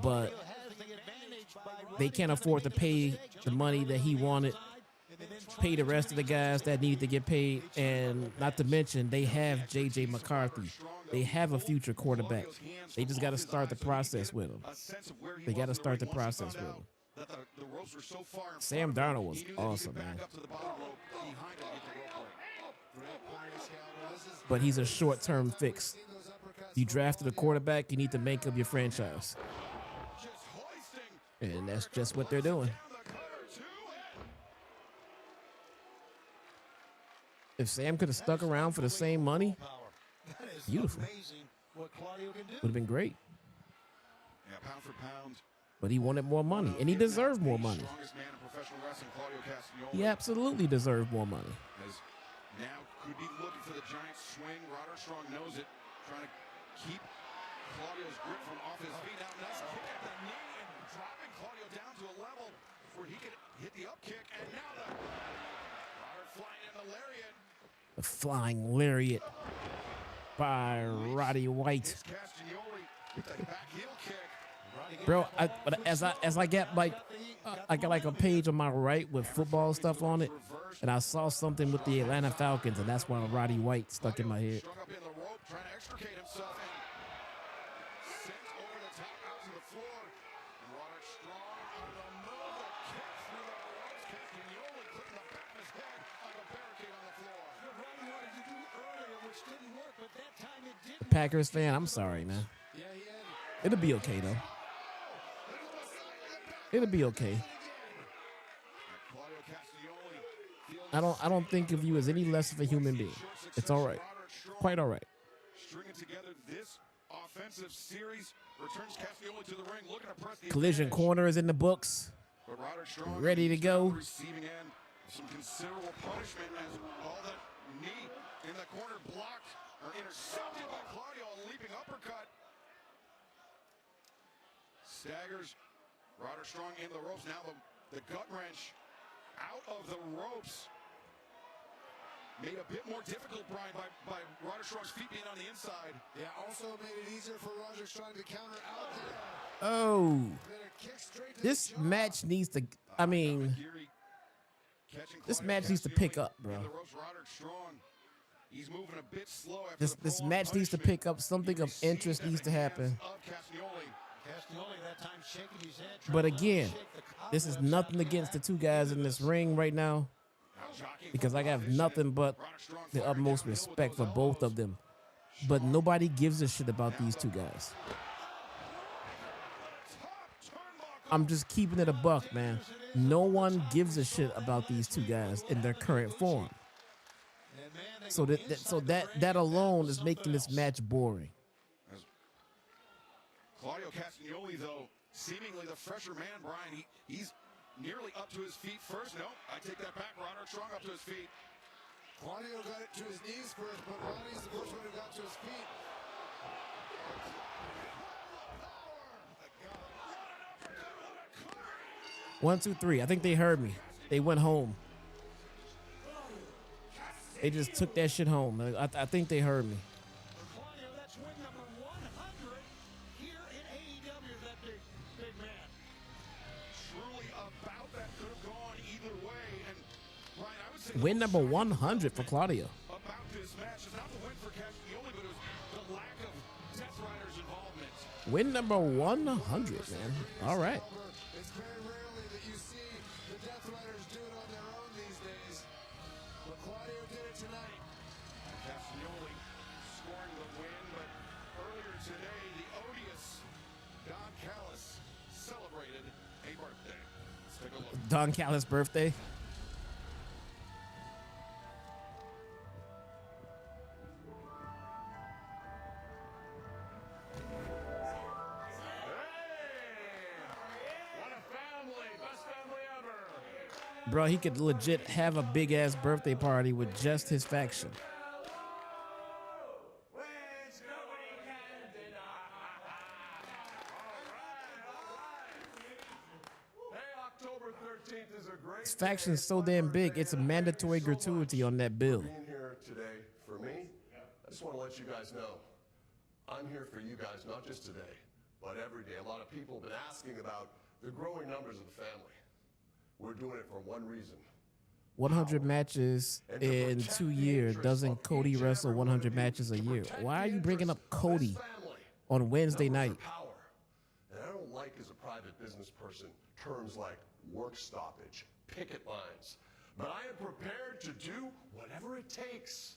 But they can't afford to pay the money that he wanted, pay the rest of the guys that need to get paid, and not to mention they have J.J. McCarthy. They have a future quarterback. They just got to start the process with him. They got to start the process with him. Sam Darnold was awesome, man. But he's a short-term fix. You drafted a quarterback, you need to make up your franchise. And that's just what they're doing. If Sam could have stuck around for the same money, beautiful. Would have been great. Yeah, pound for pound. But he wanted more money, and he deserved more money. Strongest man in professional wrestling, Claudio Castagnoli. He absolutely deserved more money. As now could be looking for the giant swing. Roderick Strong knows it, trying to keep Claudio's grip from off his feet. Now, nice kick at the knee and dropping Claudio down to a level where he could hit the up kick. And now the Roderick flying in the lariat. The flying lariat by Roddy White. Bro, as I get like I got like a page on my right with football stuff on it, and I saw something with the Atlanta Falcons, and that's why Roddy White stuck in my head. Packers fan, I'm sorry, man. It'll be okay though. It'll be okay. I don't think of you as any less of a human being. It's all right. Quite all right. Stringing together this offensive series returns Castagnoli to the ring, looking to press the Collision Corner is in the books. Ready to go. Receiving end, some considerable punishment as all that knee in the corner blocked or intercepted by Claudio, a leaping uppercut. Staggers Roderick Strong into the ropes. Now the gut wrench out of the ropes. Made a bit more difficult, Brian, by Roderick Strong's feet being on the inside. Yeah, also made it easier for Roderick Strong to counter out there. Oh. This match needs to, I mean, this match needs to pick up, bro. He's moving a bit slow after This match needs to pick up. Something of interest needs to happen. But again, this is nothing against the two guys in this ring right now, because I have nothing but the utmost respect for both of them. But nobody gives a shit about these two guys. I'm just keeping it a buck, man. No one gives a shit about these two guys in their current form. So that alone is making this match boring. Claudio Castagnoli, though, seemingly the fresher man, Brian, he's nearly up to his feet first. No, I take that back. Roderick Strong up to his feet. Claudio got it to his knees first, but Ronnie's the first one who got to his feet. 1, 2, 3. I think they heard me. They went home. They just took that shit home. I think they heard me. Claudio, that's win number 100 here in AEW, that big man. Truly about that could have gone either way. And Brian, I would say Win number 100 for Claudio. about this match is not the win for Castagnoli, but it was the lack of Death Rider's involvement. Win number 100, man. All right. It's very rarely that you see the Death Riders do it on their own these days. But Claudio did it tonight. Castagnoli scoring the win, but earlier today, the odious Don Callis celebrated a birthday. Let's take a look. Don Callis' birthday. What a family! Best family ever! Bro, he could legit have a big ass birthday party with just his faction. Hey, October 13th is a great His faction's so damn big, it's a mandatory gratuity on that bill. Being here today for me, I just want to let you guys know, I'm here for you guys, not just today, but every day. A lot of people have been asking about the growing numbers of the family. We're doing it for one reason. 100 matches in 2 years. Doesn't Cody wrestle 100 matches a year? Why are you bringing up Cody on Wednesday night? Power. And I don't like, as a private business person, terms like work stoppage, picket lines. But I am prepared to do whatever it takes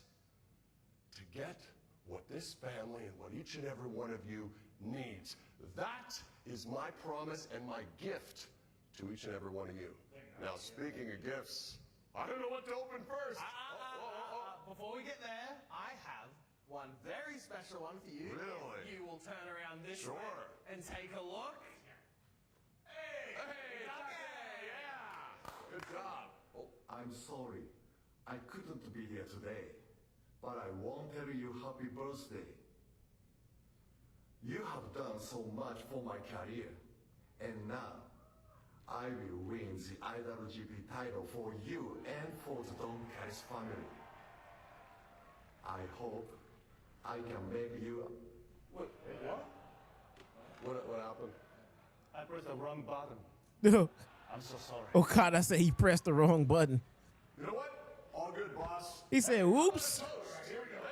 to get what this family and what each and every one of you needs. That is my promise and my gift to each and every one of you. Now, speaking of gifts, I don't know what to open first. Before we get there, I have one very special one for you. Really? You will turn around this Sure. way and take a look. Hey, yeah. Good job. Oh, I'm sorry. I couldn't be here today, but I won't tell you happy birthday. You have done so much for my career, and now I will win the IWGP title for you and for the Don Callis family. I hope I can make you... What happened? I pressed the wrong button. No. I'm so sorry. Okada said he pressed the wrong button. You know what? All good, boss. He said, whoops. Here we go.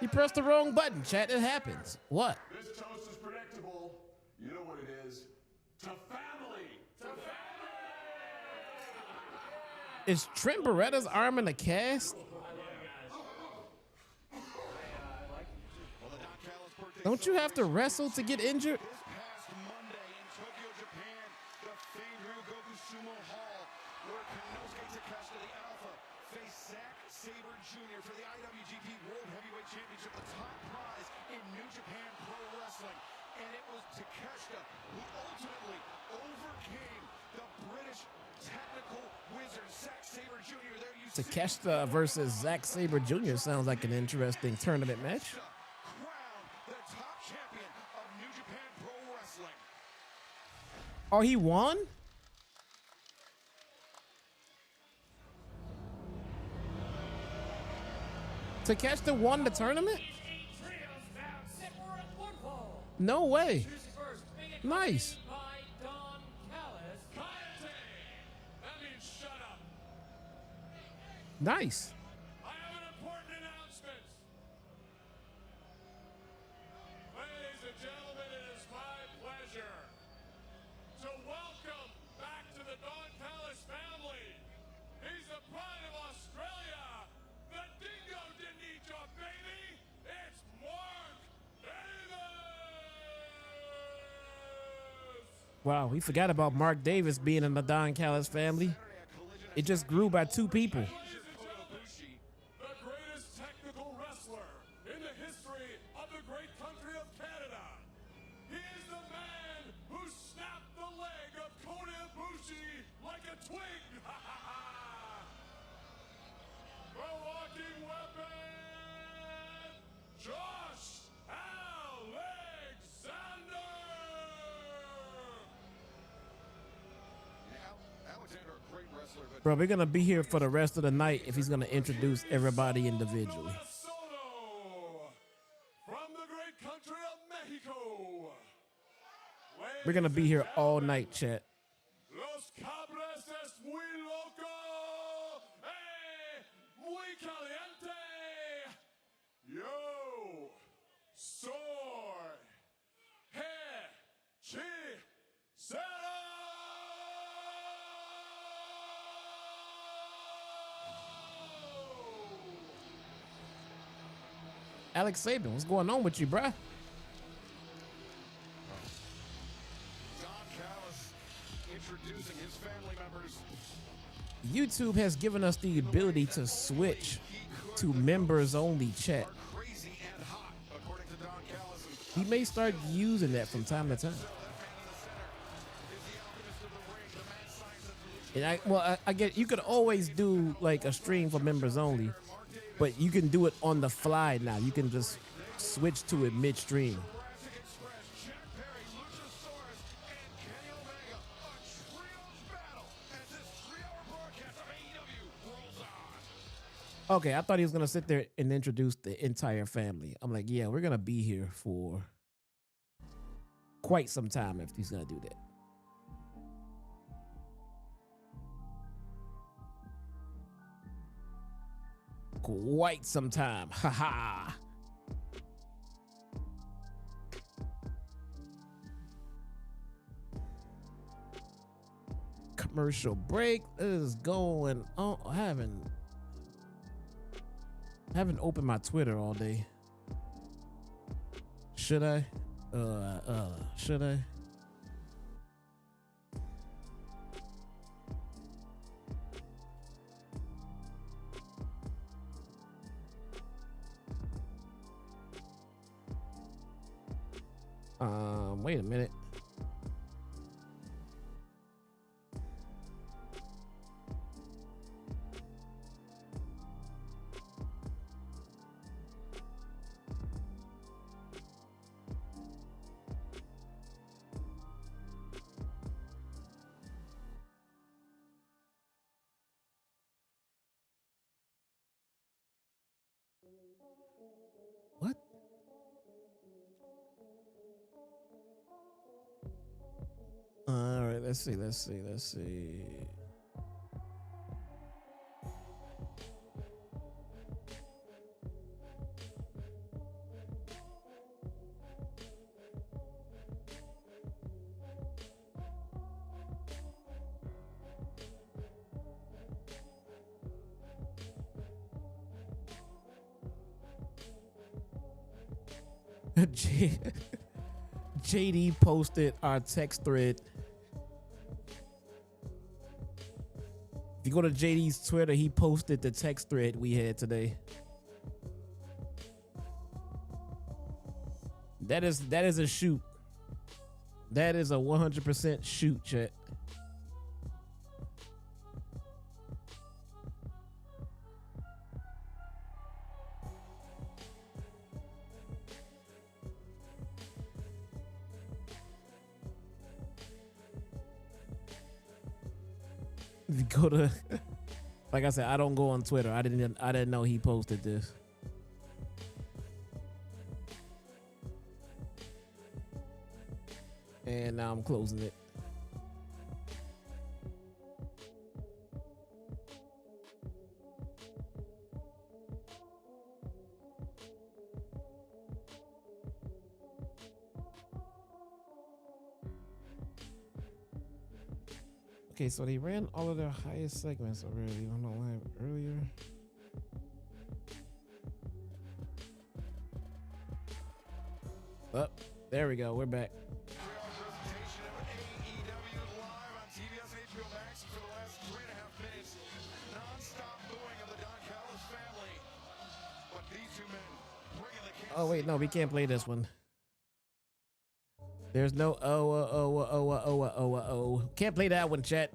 He pressed the wrong button, chat. It happens. What? This toast is predictable. You know what it is. To family. To family. Is Trent Beretta's arm in a cast? Don't you have to wrestle to get injured? This past Monday in Tokyo, Japan, the famed Ryogoku Sumo Hall, where Konosuke Takeshita, the Alpha, faced Zack Sabre Jr. for the IWGP World Heavyweight Championship, the top prize in New Japan Pro Wrestling. And it was Takeshita who ultimately overcame the British technical wizard, Zack Sabre Jr. There you see Takeshita versus Zack Sabre Jr. sounds like an interesting tournament match. crowned the top champion of New Japan Pro Wrestling. Oh, he won? Takeshita won the tournament? No way. Nice. By Don Callis. That means shut up. Nice. I have an important announcement. Ladies and gentlemen, it is my pleasure to welcome back to the Don Callis family. He's the pride of Australia. The dingo didn't eat your baby. It's Mark Davis. Wow, we forgot about Mark Davis being in the Don Callis family. It just grew by 2 people. The greatest technical wrestler in the history of the great country of Canada. He is the man who snapped the leg of Kota Ibushi like a twig. The walking weapon, Josh Alexander. Alexander, a great wrestler, but Bro, we're gonna be here for the rest of the night if he's gonna introduce everybody individually. from the great country of Mexico. We're gonna be here all night, chat. Los cabres es muy loco, muy caliente. Yo soy Hechicero. Alex Sabin, what's going on with you, bruh? Don Callis introducing his family members. YouTube has given us the ability to switch to members only chat. Crazy and hot, according to Don Callis. He may start using that from time to time. And I get you could always do like a stream for members only, but you can do it on the fly now. You can just switch to it midstream. Jurassic Express, Perry Luchasaurus, and Kenny Omega. A trios battle as this 3-hour broadcast of AEW rolls on. Okay, I thought he was gonna sit there and introduce the entire family. I'm like, yeah, we're gonna be here for quite some time if he's gonna do that. Quite some time. Haha. Commercial break is going on. I haven't opened my Twitter all day. Should I? Should I? Wait a minute. What? All right, let's see. JD posted our text thread. If you go to JD's Twitter, he posted the text thread we had today. That is a shoot. That is a 100% shoot, chat. If you go to, like I said, I don't go on Twitter. I didn't know he posted this. And now I'm closing it. Okay, so they ran all of their highest segments already on the live earlier. Oh, there we go. We're back. Presentation of Oh wait, no, we can't play this one. There's no can't play that one, chat.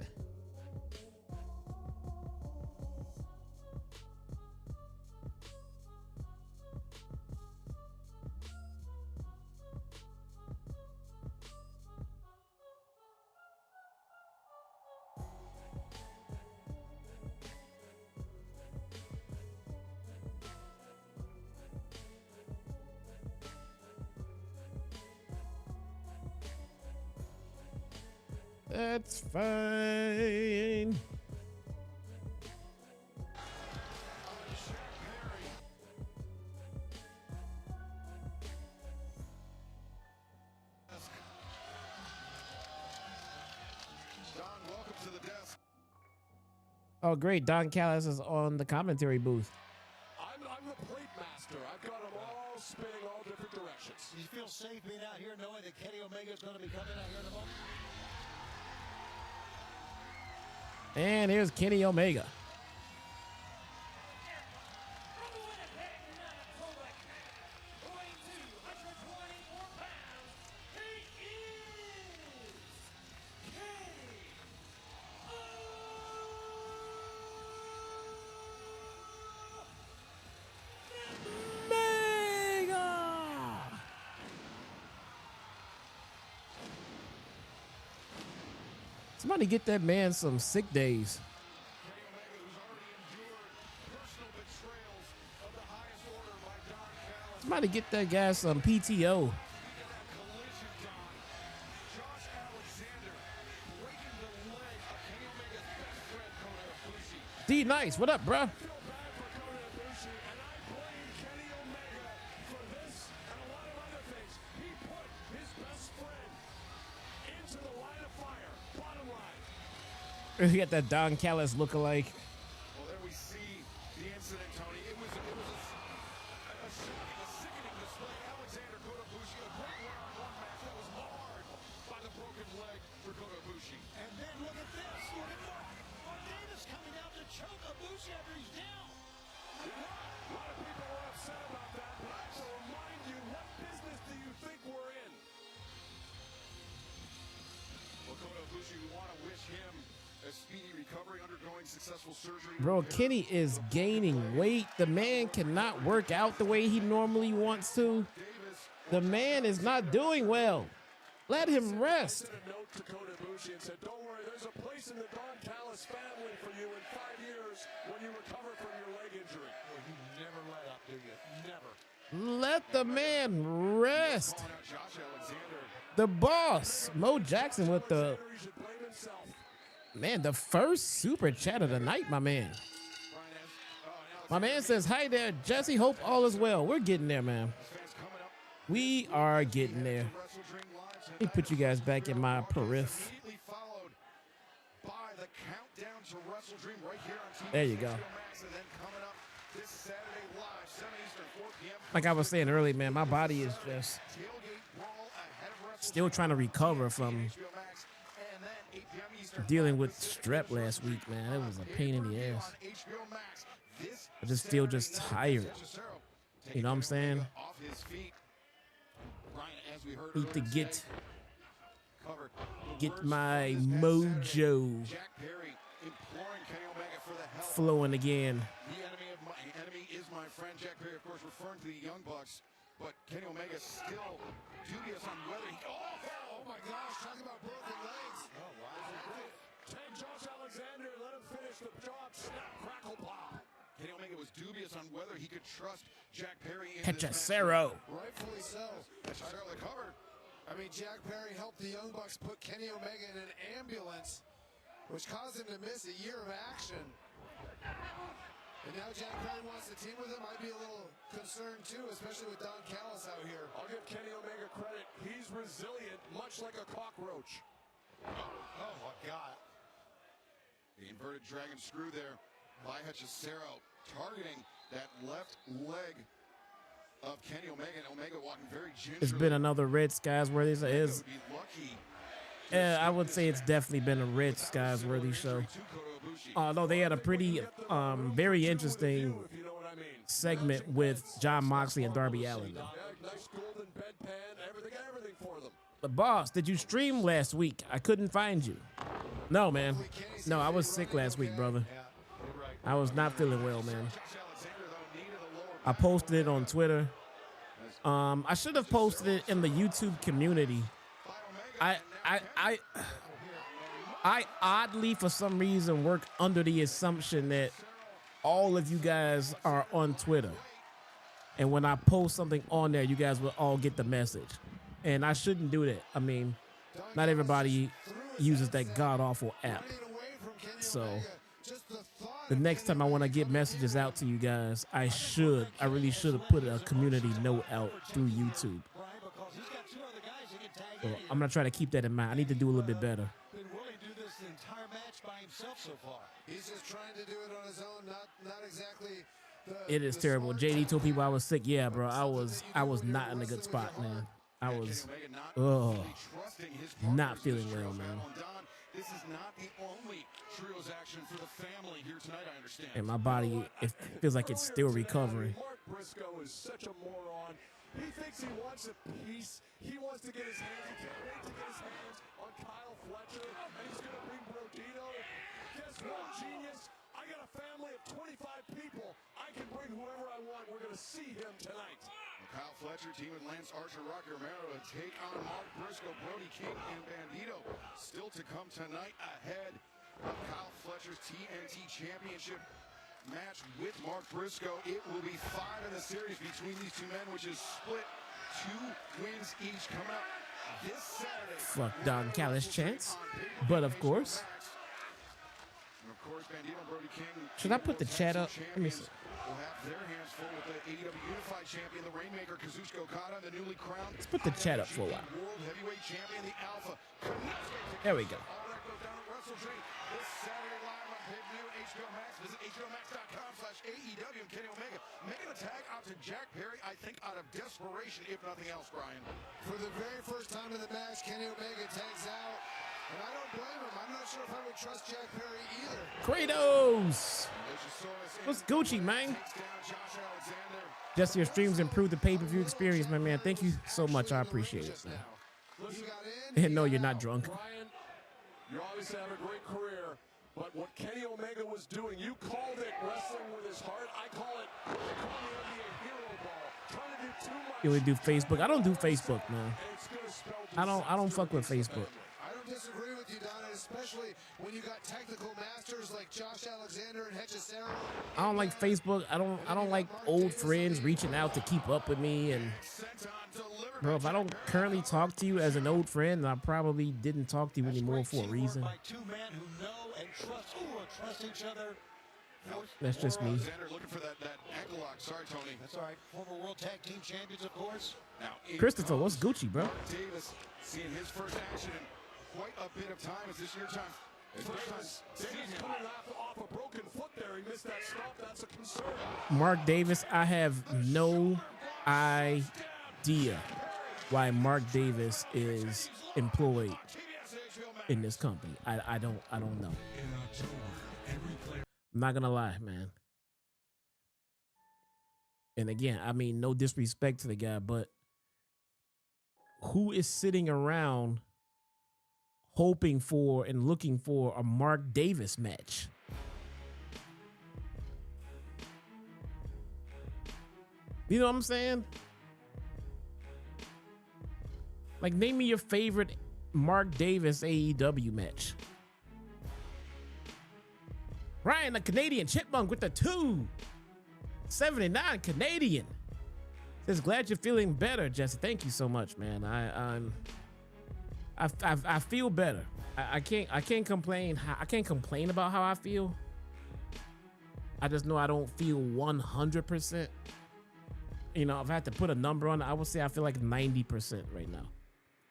That's fine. Oh, great. Don Callis is on the commentary booth. I'm the plate master. I've got them all spinning all different directions. You feel safe being out here knowing that Kenny Omega is going to be coming out here in a moment? And here's Kenny Omega. Somebody get that man some sick days. Somebody get that guy some PTO. D Nice, what up, bruh? You got that Don Callis lookalike. Well, there we see the incident, Tony. It was a sickening display. Alexander Kotobushi, a great one-on-one match that was marred by the broken leg for Kotobushi. And then look at this. Look at Mark Davis coming out to choke Ibushi after he's down. A lot of people are upset about that, but I have to remind you, what business do you think we're in? Well, Kotobushi, we want to wish him a speedy recovery, undergoing successful surgery. Bro, Kenny is gaining weight. The man cannot work out the way he normally wants to. The man is not doing well. Let him rest. I sent a note to Kotobushi and said, don't worry, there's a place in the Don Callis family for you in 5 years when you recover from your leg injury. Well, you never let up, do you? Never. Let the man rest. Calling out Josh Alexander. The boss, Mo Jackson with the... He should blame himself. Man, the first super chat of the night, my man. My man says, hi there, Jesse. Hope all is well. We're getting there, man. We are getting there. Let me put you guys back in my periph. Immediately followed by the countdown to WrestleDream right here on TV. There you go. And then coming up this Saturday live, 7 Eastern, 4 p.m. Like I was saying earlier, man, my body is just Tailgate brawl ahead of WrestleDream. still trying to recover from HBO Max, and then 8 p.m. Eastern. dealing with strep last week, man. It was a pain in the ass. On HBO Max this I just feel just tired. Hechicero You know what I'm saying? off his feet. Ryan, as we heard Need to earlier get today, covered get worst my of this past mojo Saturday. Jack Perry imploring Kenny Omega for the help. flowing again. The enemy is my friend. Jack Perry, of course, referring to the Young Bucks, but Kenny Omega still dubious on whether he. Oh my gosh! Talking about broken legs. Oh, wow. Tag Josh Alexander, let him finish the job. Snap, crackle, pop. Kenny Omega was dubious on whether he could trust Jack Perry in Hechicero. Rightfully so. Hechicero the cover. I mean, Jack Perry helped the Young Bucks put Kenny Omega in an ambulance, which caused him to miss a year of action. And now Jack Perry wants to team with him. I'd be a little concerned too, especially with Don Callis out here. I'll give Kenny Omega credit. He's resilient, much like a cockroach. Oh my God. The inverted dragon screw there by Hechicero, targeting that left leg of Kenny Omega. And Omega walking very gingerly. It's been another Red Skies worthy. It is. Be lucky. I would say it's definitely been a Red Skies worthy show. Although they had a pretty, very interesting segment with Jon Moxley and Darby Allin. Yeah, nice golden bedpan, everything for them. The boss, did you stream last week? I couldn't find you. No, man. No, I was sick last week, brother. I was not feeling well, man. I posted it on Twitter. I should have posted it in the YouTube community. I oddly, for some reason, work under the assumption that all of you guys are on Twitter. And when I post something on there, you guys will all get the message. And I shouldn't do that. I mean, not everybody uses that god-awful app. So the next time I want to get messages out to you guys, I really should have put a community note out through YouTube. So I'm going to try to keep that in mind. I need to do a little bit better. Been willing to do this the entire match by himself so far. He's just trying to do it on his own, not exactly. It is terrible. JD told people I was sick. Yeah, bro, I was not in a good spot, man. I was not feeling well, man. This is not the only trios action for the family here tonight, I understand. And my body, it feels like it's still recovering. Mark Briscoe is such a moron. He thinks he wants a piece. He wants to get his hands. He can't wait to get his hands on Kyle Fletcher. And he's going to bring Brodino. Guess what, genius? I got a family of 25 people. I can bring whoever I want. We're going to see him tonight. Kyle Fletcher team with Lance Archer, Rocky Romero to take on Mark Briscoe, Brody King, and Bandito. Still to come tonight ahead of Kyle Fletcher's TNT Championship match with Mark Briscoe. It will be 5 in the series between these two men, which is split 2 wins each coming up this Saturday. Fuck Don Callis chance. But of course. And of course, Bandito and Brody King. Should I put the chat up? Let me see. Will have their hands full with the AEW Unified Champion, the Rainmaker, Kazuchika Okada, the newly crowned. Let's put the chat up for a while. World Heavyweight Champion, the Alpha. There we go. All that goes down at WrestleDream this Saturday live on pay-per-view and HBO Max. Visit HBOMax.com/AEW and Kenny Omega. Making a tag out to Jack Perry, I think out of desperation, if nothing else, Brian. For the very first time in the match, Kenny Omega tags out. And I don't blame him. I'm not sure if I would trust Jack Perry either. Kratos! What's Gucci, man? Just your streams improve the pay-per-view experience, my man. Thank you so much. I appreciate it, man. No, you're not drunk. Brian, you obviously have a great career, but what Kenny Omega was doing, you called it wrestling with his heart. I call it the NBA hero ball. Trying to do too much. You would do Facebook. I don't do Facebook, man. I don't fuck with Facebook. I don't disagree with you, Donna, especially when you got technical masters like Josh Alexander and Hechicero. I don't like Facebook. I don't like old friends reaching out to keep up with me. And bro, if I don't currently talk to you as an old friend, I probably didn't talk to you anymore for a reason. By 2 men who know and trust each other. That's just me. Alexander looking for that ankle lock. Sorry, Tony. That's all right. Former World Tag Team Champions, of course. Now, Christopher, what's Gucci, bro? Davis seeing his first action in quite a bit of time. Is this your time? Davis coming off a broken foot there. He missed that stop. That's a concern. Mark Davis, I have no idea why Mark Davis is employed in this company. I don't know. I'm not gonna lie, man. And again, I mean, no disrespect to the guy, but who is sitting around hoping for and looking for a Mark Davis match? You know what I'm saying? Like, name me your favorite Mark Davis AEW match. Ryan, the Canadian Chipmunk with the 279 Canadian. Says, glad you're feeling better, Jesse. Thank you so much, man. I feel better. I can't complain. I can't complain about how I feel. I just know I don't feel 100%. You know, if I had to put a number on it, I would say I feel like 90% right now.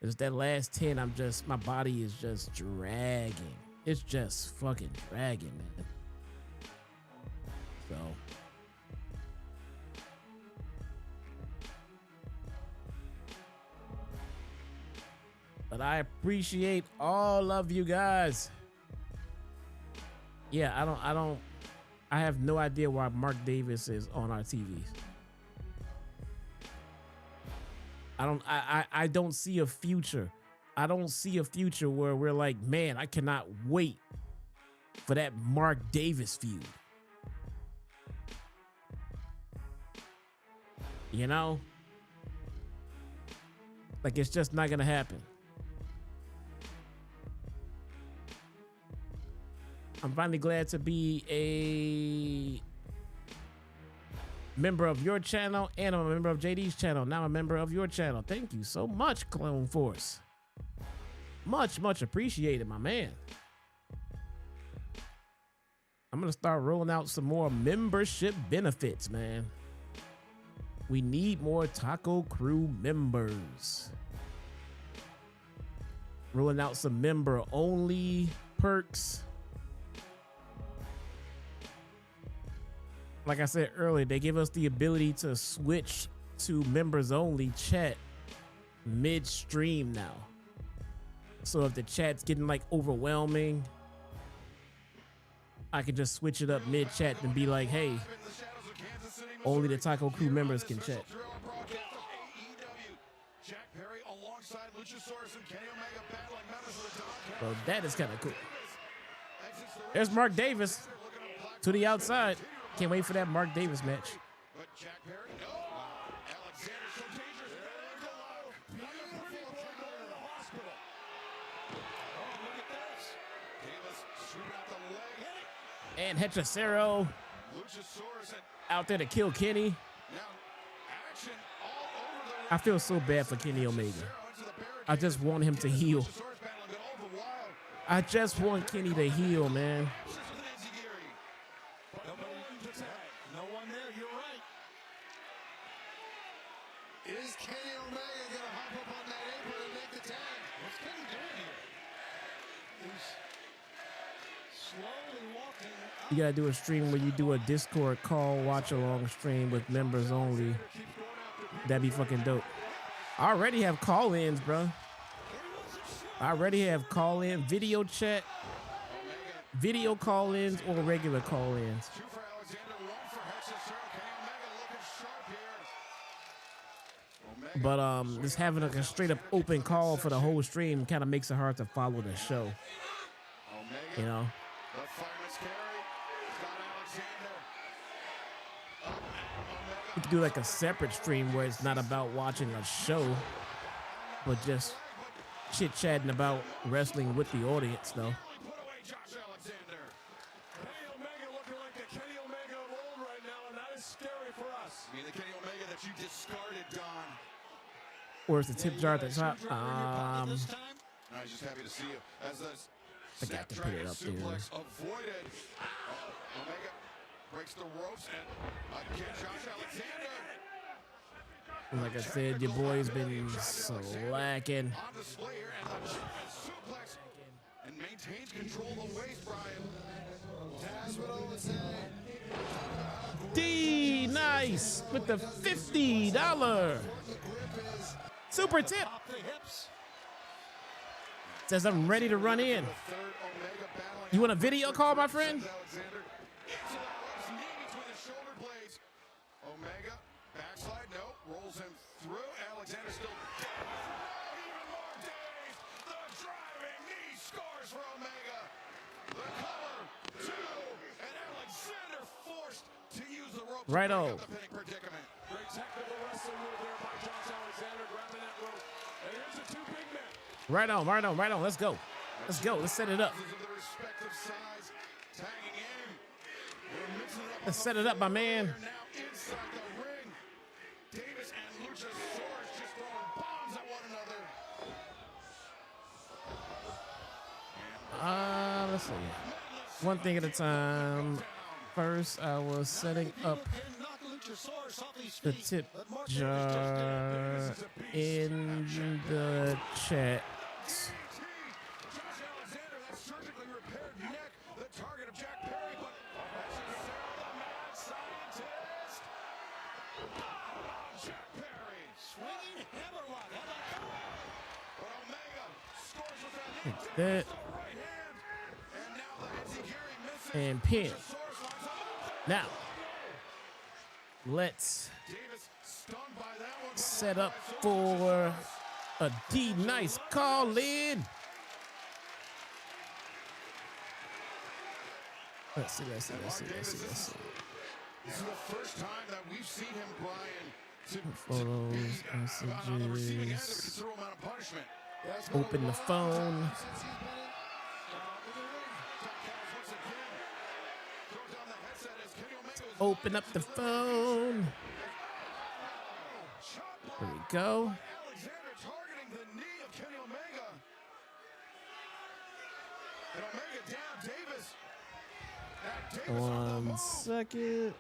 It's that last 10. My body is just dragging. It's just fucking dragging, man. So. But I appreciate all of you guys. Yeah, I have no idea why Mark Davis is on our TVs. I don't see a future. I don't see a future where we're like, man, I cannot wait for that Mark Davis feud. You know? Like, it's just not gonna happen. I'm finally glad to be a member of your channel, and I'm a member of JD's channel. Now I'm a member of your channel. Thank you so much, Clone Force. Much, much appreciated, my man. I'm gonna start rolling out some more membership benefits, man. We need more Taco Crew members. Rolling out some member-only perks. Like I said earlier, they give us the ability to switch to members-only chat mid-stream now. So if the chat's getting like overwhelming, I can just switch it up mid-chat and be like, hey, only the Taco Crew members can chat. Well, that is kind of cool. There's Mark Davis to the outside. Can't wait for that Mark Davis match. And Hechicero out there to kill Kenny. I feel so bad for Kenny Omega. I just want him to heal. I just want Kenny to heal, man. No one there, you're right. Is Kenny Omega going to hop up on that apron and make the tag? What's Kenny doing here? He's slowly walking up. You gotta do a stream where you do a Discord call, watch along stream with members only. That'd be fucking dope. I already have call-ins, bro. I already have call-in, video chat, video call-ins, or regular call-ins. But just having like a straight up open call for the whole stream kind of makes it hard to follow the show. You know? You could do like a separate stream where it's not about watching a show, but just chit-chatting about wrestling with the audience, though. Where's the tip jar at the top? I was just happy to see you. As the I got to put it up there. suplex avoided. Omega breaks the ropes and again Josh Alexander. And like I said, your boy's been slacking. On display here and the suplex and maintains control of the waist, Brian. That's what I would say. D nice with the $50 super tip. Says I'm ready to run in. You want a video call, my friend? Omega backslide, no, rolls him through. Alexander still even more days. The driving knee scores for Omega. The cover two, and Alexander forced to use the rope. Righto. The pinning predicament. Great technical wrestling move there by Josh Alexander, grabbing that rope. And here's the two big men. Right on, right on, right on. Let's go. Let's go. Let's set it up. Let's set it up, my man. Davis and Luchasaurus just throwing bombs at one another. Let's see. One thing at a time. First, I was setting up the tip jar in the chat. Like that. And pin. Now, let's set up for a D-Nice call-in. Let's see. This is the first time that we've seen him, Brian. Photos, I've never seen him get a messages. considerable amount of punishment. Open the phone. Open up the phone. There we go. Alexander targeting the knee of Kenny Omega. And Omega down, Davis. Now Davis on the One move. second.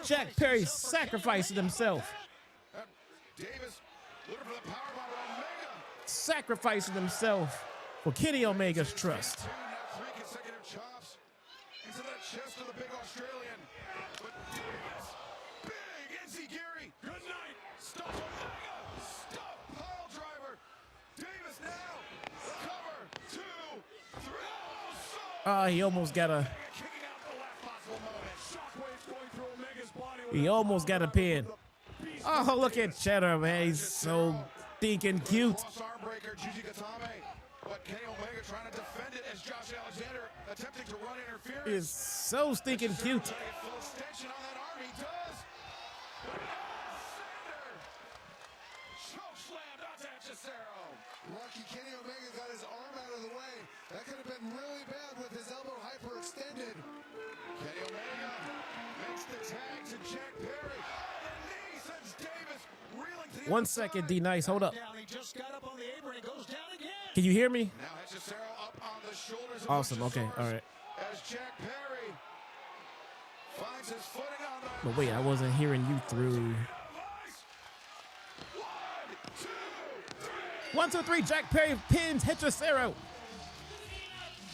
Jack Perry sacrificing himself. Davis looking for the power by Omega. Sacrificing himself for Kenny Omega's trust. Now 3 consecutive chops into the chest of the big Australian. But Davis, big NC Gary. Good night. Stop Omega. Stop pile driver. Davis now. Cover. 2, 3. Oh, He almost got a. kicking out the last possible moment. Shockwaves going through Omega's body. He almost got a pin. Oh, look at Cheddar, man. He's so stinking cute. Cross arm breaker, Juji Gatame. But Kenny Omega trying to defend it as Josh Alexander attempting to run interference. He's so stinking cute. Full extension on that arm, he does. Alexander. Choke slam, that's Hechicero. Lucky Kenny Omega got his arm out of the way. That could have been really bad with his elbow hyperextended. Kenny Omega makes the tag to Jack Perry. The knee sends Davis reeling to the 1 second, D-Nice. Hold up. Down, he just got up on the apron and goes down again. Can you hear me? Now Hechicero up on the shoulders of Awesome. Okay. Luchasaurus All right. As Jack Perry finds his footing on the But wait, I wasn't hearing you through. device. 1, 2, 3. 1, 2, 3. Jack Perry pins Hechicero.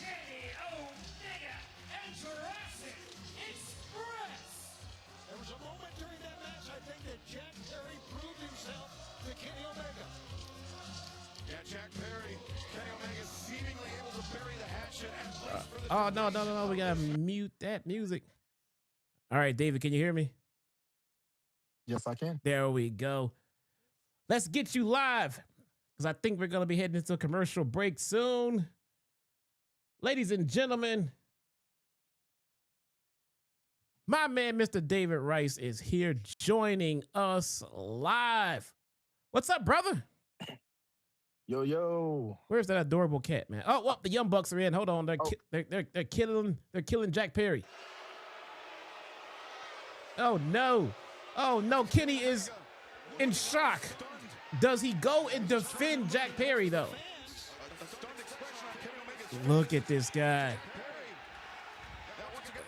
Kenny Omega and Jurassic Express. There was a moment during that match, I think, that Jack Perry proved himself to Kenny Omega. Yeah, Jack Perry. Kenny Omega seemingly able to bury the hatchet and place for the Oh, no. We got to mute that music. All right, David, can you hear me? Yes, I can. There we go. Let's get you live because I think we're going to be heading into a commercial break soon. Ladies and gentlemen, my man, Mr. David Rice, is here joining us live. What's up, brother? Yo. Where's that adorable cat, man? Oh, well, the Young Bucks are in. Hold on. They're killing Jack Perry. Oh, no. Oh, no. Kenny is in shock. Does he go and defend Jack Perry, though? Look at this guy.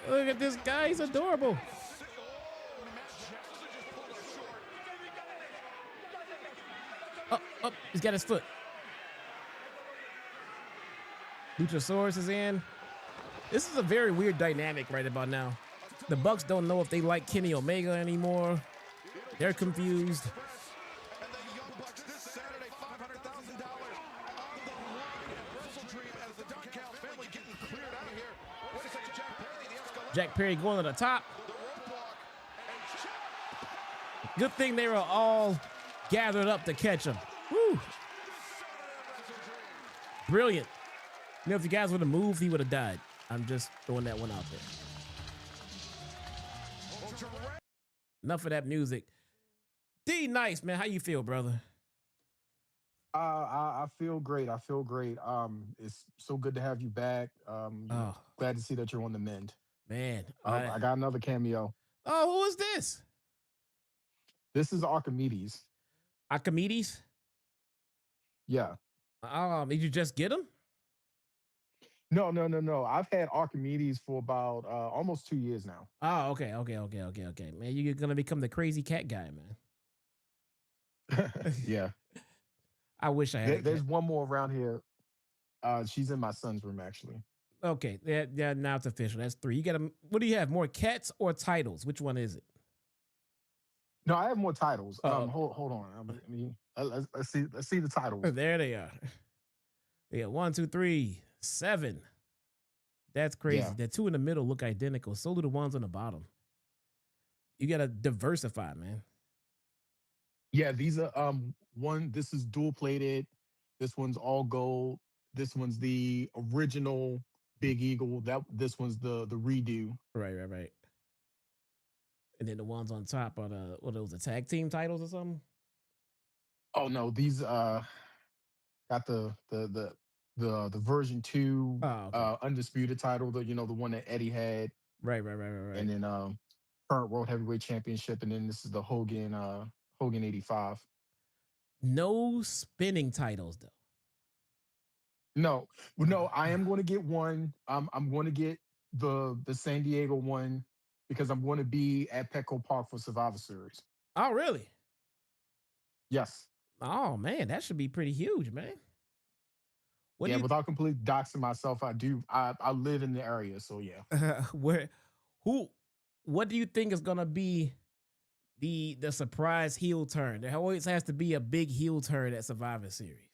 Look at this guy. He's adorable. Oh, he's got his foot. Luchasaurus is in. This is a very weird dynamic right about now. The Bucks don't know if they like Kenny Omega anymore. They're confused. And the Young Bucks this Saturday, $500,000 on the line at WrestleDream as the Don Callis Family getting cleared out of here. Wait a second, Jack Perry, the escalation, Jack Perry going to the top. the roadblock, and Jack Good thing they were all gathered up to catch him. Woo. Brilliant. You know, if you guys would have moved, he would have died. I'm just throwing that one out there. Enough of that music. D-Nice, man. How you feel, brother? I feel great. It's so good to have you back. Glad to see that you're on the mend. Man. I got another cameo. Oh, who is this? This is Archimedes. Archimedes? Yeah. Did you just get him? No. I've had Archimedes for about almost 2 years now. Oh, okay. Man, you're gonna become the crazy cat guy, man. Yeah. I wish I had. There's one more around here. She's in my son's room, actually. Okay, yeah. Now it's official. That's 3. You got to. What do you have? More cats or titles? Which one is it? No, I have more titles. Hold on. Let's see the titles. There they are. Yeah, 1, 2, 3, 7. That's crazy. Yeah. The two in the middle look identical. So do the ones on the bottom. You gotta diversify, man. Yeah, these are one. This is dual plated. This one's all gold. This one's the original Big Eagle. This one's the redo. Right. And then the ones on top are the tag team titles or something? Oh no, these got the version 2 okay. undisputed title, the the one that Eddie had. Right. And then current world heavyweight championship, and then this is the Hogan 85. No spinning titles though. No, I am going to get one. I'm going to get the San Diego one because I'm going to be at Petco Park for Survivor Series. Oh, really? Yes. Oh man, that should be pretty huge, man. Without completely doxing myself, I live in the area, so yeah. What do you think is gonna be the surprise heel turn? There always has to be a big heel turn at Survivor Series.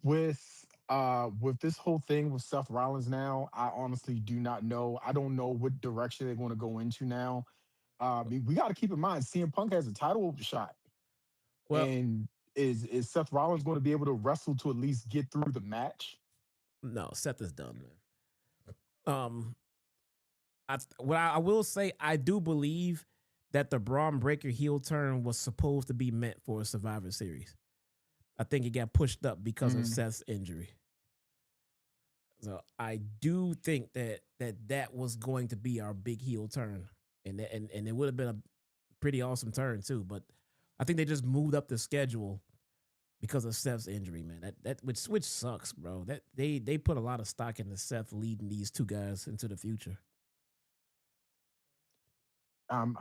With this whole thing with Seth Rollins now, I honestly do not know. I don't know what direction they're going to go into now. We got to keep in mind CM Punk has a title shot. Well, and is Seth Rollins going to be able to wrestle to at least get through the match? No, Seth is done, man. I will say, I do believe that the Braun Breaker heel turn was supposed to be meant for a Survivor Series. I think it got pushed up because of Seth's injury. So I do think that was going to be our big heel turn, and it would have been a pretty awesome turn too. But I think they just moved up the schedule because of Seth's injury, man. Which sucks, bro. That they put a lot of stock into Seth leading these two guys into the future. I'm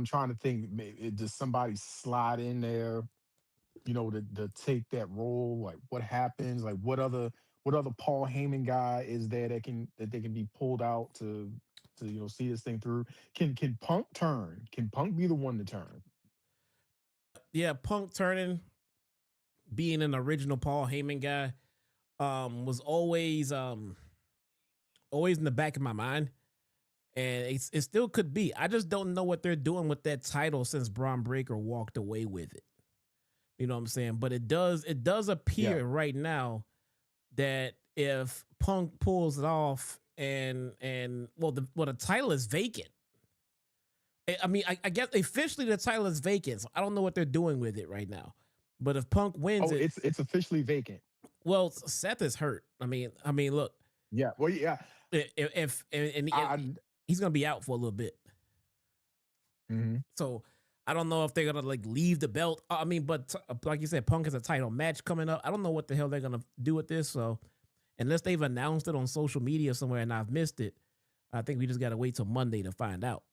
trying to think. Does somebody slide in there, to take that role? Like, what happens? Like, what other Paul Heyman guy is there that they can be pulled out to see this thing through? Can Punk turn? Can Punk be the one to turn? Yeah, Punk turning, being an original Paul Heyman guy, was always in the back of my mind, and it still could be. I just don't know what they're doing with that title since Braun Breaker walked away with it. You know what I'm saying? But it does appear right now that if Punk pulls it off and the title is vacant. I mean, I guess officially the title is vacant. So I don't know what they're doing with it right now. But if Punk wins it's officially vacant. Well, Seth is hurt. I mean, look. Yeah. Well, yeah. If he's gonna be out for a little bit. Mm-hmm. So I don't know if they're gonna leave the belt. I mean, but like you said, Punk has a title match coming up. I don't know what the hell they're gonna do with this. So unless they've announced it on social media somewhere and I've missed it, I think we just gotta wait till Monday to find out.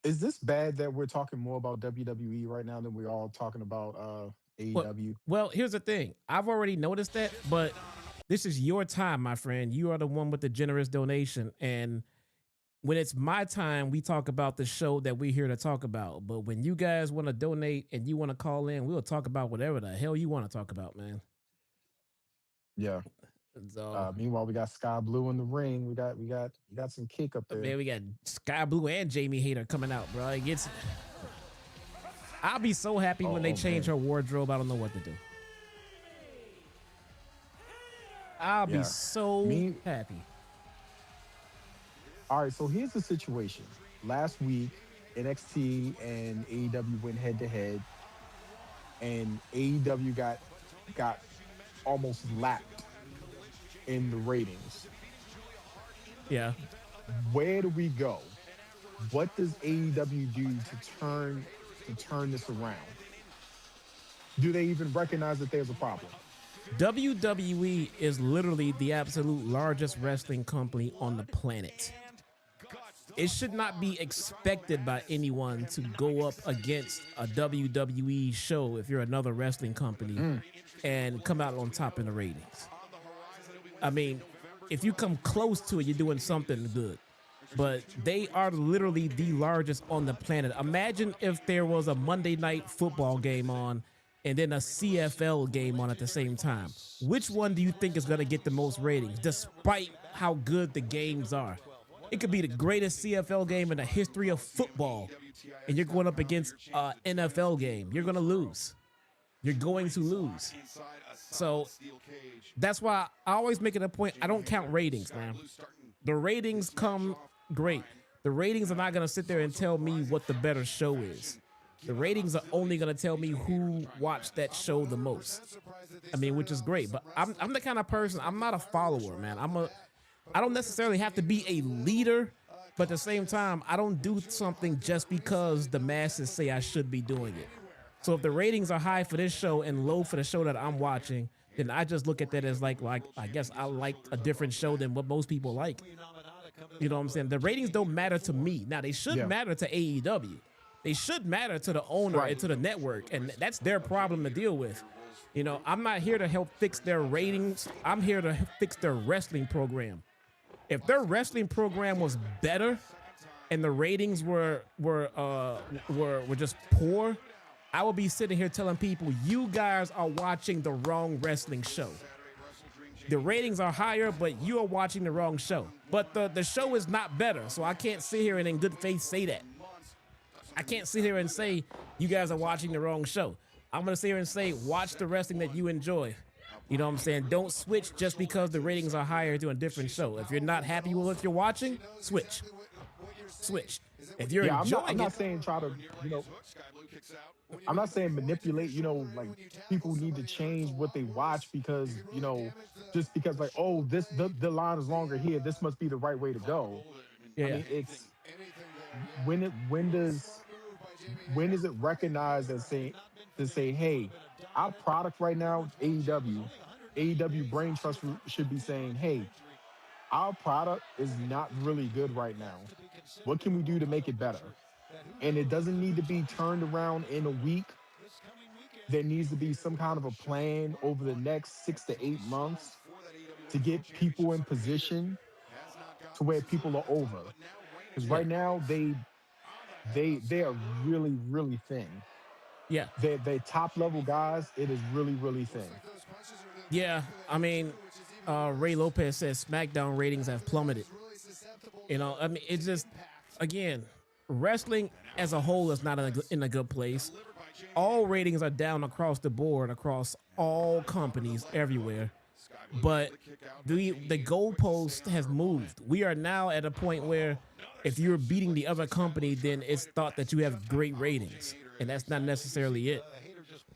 Is this bad that we're talking more about WWE right now than we're all talking about AEW? Well, here's the thing. I've already noticed that, but this is your time, my friend. You are the one with the generous donation. And when it's my time, we talk about the show that we're here to talk about. But when you guys want to donate and you want to call in, we'll talk about whatever the hell you want to talk about, man. Yeah. So, meanwhile, we got Sky Blue in the ring. We got some kick up there. Man, we got Sky Blue and Jamie Hayter coming out, bro. I'll be so happy when they change her wardrobe. I don't know what to do. I'll be so happy. All right, so here's the situation. Last week, NXT and AEW went head to head, and AEW got almost lapped in the ratings. Yeah. Where do we go? What does AEW do to turn this around? Do they even recognize that there's a problem? WWE is literally the absolute largest wrestling company on the planet. It should not be expected by anyone to go up against a WWE show if you're another wrestling company and come out on top in the ratings. I mean, if you come close to it, you're doing something good. But they are literally the largest on the planet. Imagine if there was a Monday night football game on and then a CFL game on at the same time. Which one do you think is going to get the most ratings, despite how good the games are? It could be the greatest CFL game in the history of football, and you're going up against an NFL game. You're going to lose. You're going to lose. So that's why I always make it a point. I don't count ratings, man. The ratings come great. The ratings are not going to sit there and tell me what the better show is. The ratings are only going to tell me who watched that show the most. I mean, which is great. But I'm the kind of person, I'm not a follower, man. I don't necessarily have to be a leader, but at the same time, I don't do something just because the masses say I should be doing it. So if the ratings are high for this show and low for the show that I'm watching, then I just look at that as like I guess I like a different show than what most people like. You know what I'm saying? The ratings don't matter to me. Now, they should matter to AEW. They should matter to the owner and to the network, and that's their problem to deal with. You know, I'm not here to help fix their ratings. I'm here to fix their wrestling program. If their wrestling program was better and the ratings were just poor, I would be sitting here telling people, you guys are watching the wrong wrestling show. The ratings are higher, but you are watching the wrong show. But the show is not better, so I can't sit here and in good faith say that. I can't sit here and say you guys are watching the wrong show. I'm going to sit here and say, watch the wrestling that you enjoy. You know what I'm saying? Don't switch just because the ratings are higher to a different show. If you're not happy with what you're watching, switch. Switch. If you're enjoying I'm not saying try to, you know, I'm not saying manipulate, you know, like people need to change what they watch because, you know, just because like, oh, the line is longer here, this must be the right way to go. Yeah. I mean, it's when is it recognized as saying to say, hey, our product right now, AEW Brain Trust should be saying, hey, our product is not really good right now. What can we do to make it better? And it doesn't need to be turned around in a week. There needs to be some kind of a plan over the next 6 to 8 months to get people in position to where people are over. Because right now they are really, really thin. Yeah. They top level guys, it is really, really thin. Yeah, I mean, Ray Lopez says SmackDown ratings have plummeted. You know, I mean, it's just, again, wrestling as a whole is not in a good place. All ratings are down across the board, across all companies everywhere. But the goalpost has moved. We are now at a point where if you're beating the other company, then it's thought that you have great ratings. And that's not necessarily it.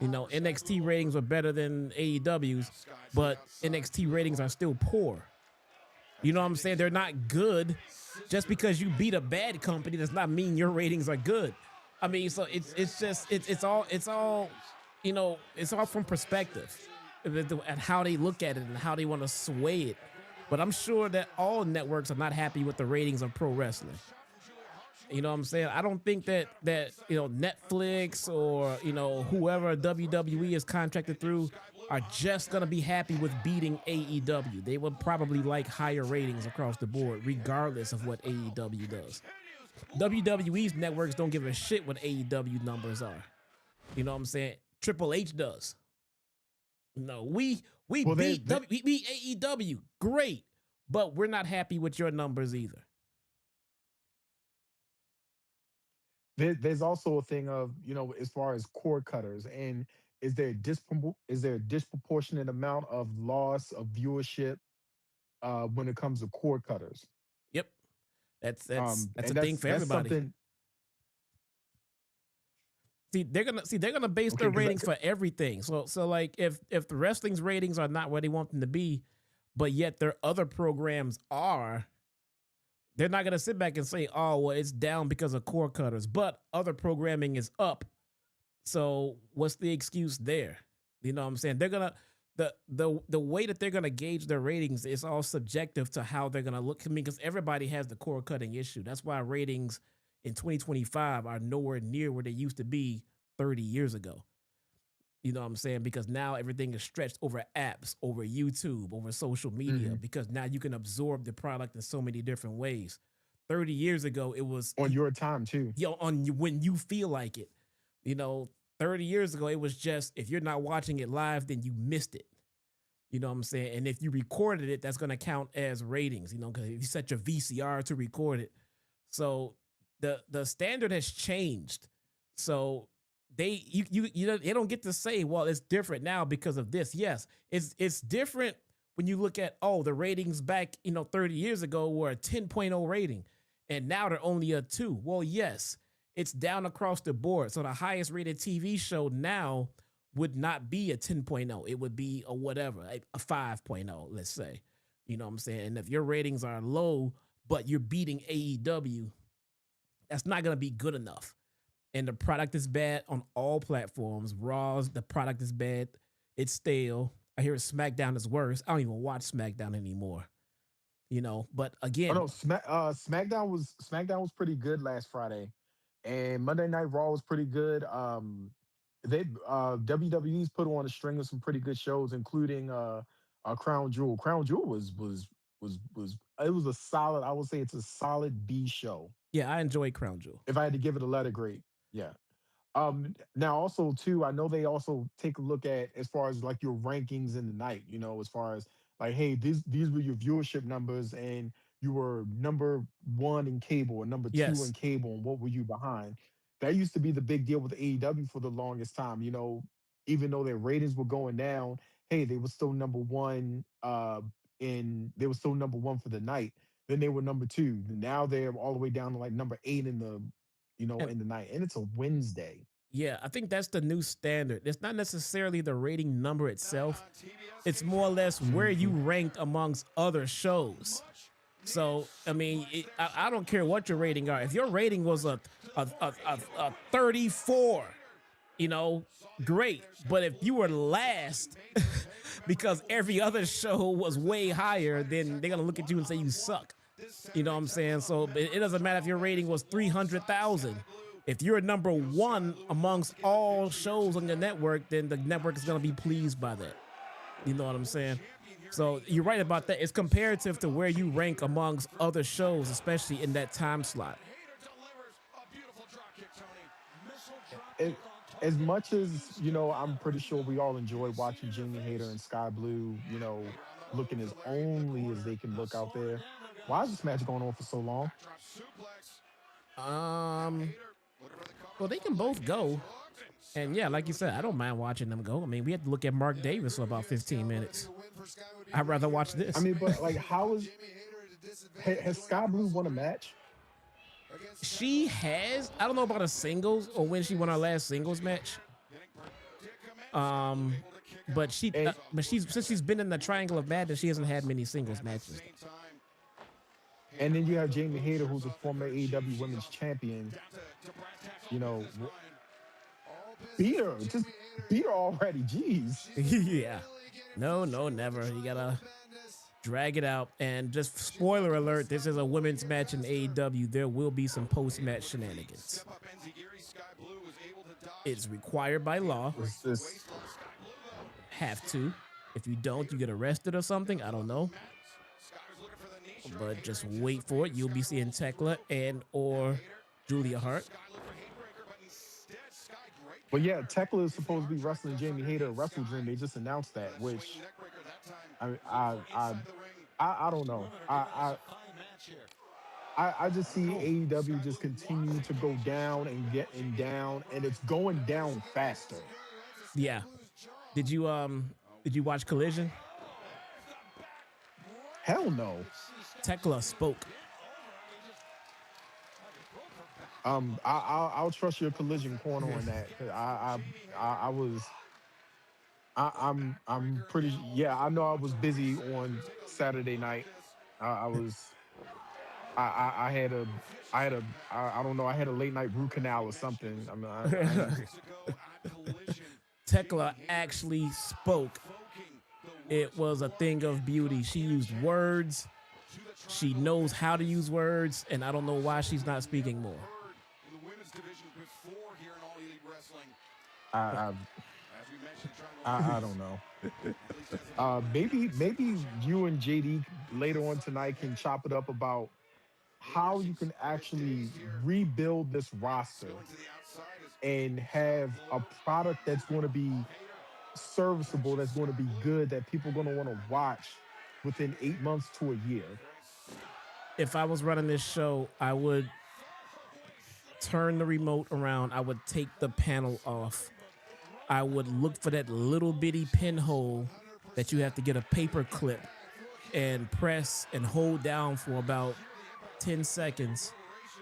You know, NXT ratings are better than AEW's, but NXT ratings are still poor. You know what I'm saying? They're not good. Just because you beat a bad company does not mean your ratings are good. I mean, so it's all you know, it's all from perspective and how they look at it and how they want to sway it. But I'm sure that all networks are not happy with the ratings of pro wrestling. You know what I'm saying? I don't think that you know, Netflix or, you know, whoever WWE is contracted through are just going to be happy with beating AEW. They would probably like higher ratings across the board, regardless of what AEW does. WWE's networks don't give a shit what AEW numbers are. You know what I'm saying? Triple H does. No, we beat AEW. Great. But we're not happy with your numbers either. There's also a thing of, you know, as far as cord cutters, and is there a disproportionate amount of loss of viewership when it comes to cord cutters? Yep, that's a thing for everybody. They're gonna base their ratings for everything. So like if the wrestling's ratings are not where they want them to be, but yet their other programs are, they're not going to sit back and say, oh, well, it's down because of cord cutters, but other programming is up. So what's the excuse there? You know what I'm saying? They're going to, the way that they're going to gauge their ratings is all subjective to how they're going to look. I mean, because everybody has the cord cutting issue. That's why ratings in 2025 are nowhere near where they used to be 30 years ago. You know what I'm saying? Because now everything is stretched over apps, over YouTube, over social media, because now you can absorb the product in so many different ways. 30 years ago, it was on your time too. On when you feel like it. You know, 30 years ago, it was just if you're not watching it live, then you missed it. You know what I'm saying? And if you recorded it, that's going to count as ratings, you know, because if you set your VCR to record it. So the standard has changed. So they they don't get to say, well, it's different now because of this. Yes, it's different when you look at, the ratings back, 30 years ago were a 10.0 rating, and now they're only a 2. Well, yes, it's down across the board. So the highest rated TV show now would not be a 10.0. It would be a whatever, a 5.0, let's say. You know what I'm saying? And if your ratings are low, but you're beating AEW, that's not going to be good enough. And the product is bad on all platforms. Raw's, the product is bad. It's stale. I hear SmackDown is worse. I don't even watch SmackDown anymore. But again, SmackDown was pretty good last Friday, and Monday Night Raw was pretty good. WWE's put on a string of some pretty good shows, including Crown Jewel. Crown Jewel was it was a solid. I would say it's a solid B show. Yeah, I enjoy Crown Jewel. If I had to give it a letter grade, yeah. Now also too, I know they also take a look at as far as like your rankings in the night. As far as like, hey, these were your viewership numbers, and you were number 1 in cable or number 2 in cable, and what were you behind? That used to be the big deal with AEW for the longest time. Even though their ratings were going down, hey, they were still number 1. They were still number 1 for the night. Then they were number 2. Now they're all the way down to like number 8 in the, in the night, and it's a Wednesday. Yeah, I think that's the new standard. It's not necessarily the rating number itself. It's more or less where you ranked amongst other shows. So, I mean, I don't care what your rating are. If your rating was a 34, great. But if you were last because every other show was way higher, then they're going to look at you and say you suck. You know what I'm saying? So it doesn't matter if your rating was 300,000. If you're number 1 amongst all shows on your network, then the network is going to be pleased by that. You know what I'm saying? So you're right about that. It's comparative to where you rank amongst other shows, especially in that time slot. As much as, I'm pretty sure we all enjoy watching Jamie Hayter and Sky Blue, looking as only as they can look out there. Why is this match going on for so long? Well, they can both go. And yeah, like you said, I don't mind watching them go. I mean, we had to look at Mark Davis for about 15 minutes. I'd rather watch this. I mean, but like, has Sky Blue won a match? She has. I don't know about a singles or when she won her last singles match. But since she's been in the Triangle of Madness, she hasn't had many singles matches. And then you have Jamie Hayter, who's a former AEW Women's Champion. Beat her. Just beat her already. Jeez. Yeah. No, never. You gotta drag it out. And just spoiler alert, this is a women's match in AEW. There will be some post-match shenanigans. It's required by law. Have to. If you don't, you get arrested or something. I don't know. But just wait for it. You'll be seeing Tekla and or Julia Hart. Well, yeah, Tekla is supposed to be wrestling Jamie Hayter at WrestleDream. They just announced that, which I don't know. I just see AEW just continue to go down and getting down, and it's going down faster. Yeah. Did you watch Collision? Hell no. Tekla spoke. I'll trust your Collision corner on that. I'm pretty. Yeah, I know I was busy on Saturday night. I had a late night root canal or something. Tekla actually spoke. It was a thing of beauty. She used words. She knows how to use words, and I don't know why she's not speaking more. I don't know. Maybe you and JD later on tonight can chop it up about how you can actually rebuild this roster and have a product that's going to be serviceable, that's going to be good, that people are going to want to watch within 8 months to a year. If I was running this show, I would turn the remote around. I would take the panel off. I would look for that little bitty pinhole that you have to get a paper clip and press and hold down for about 10 seconds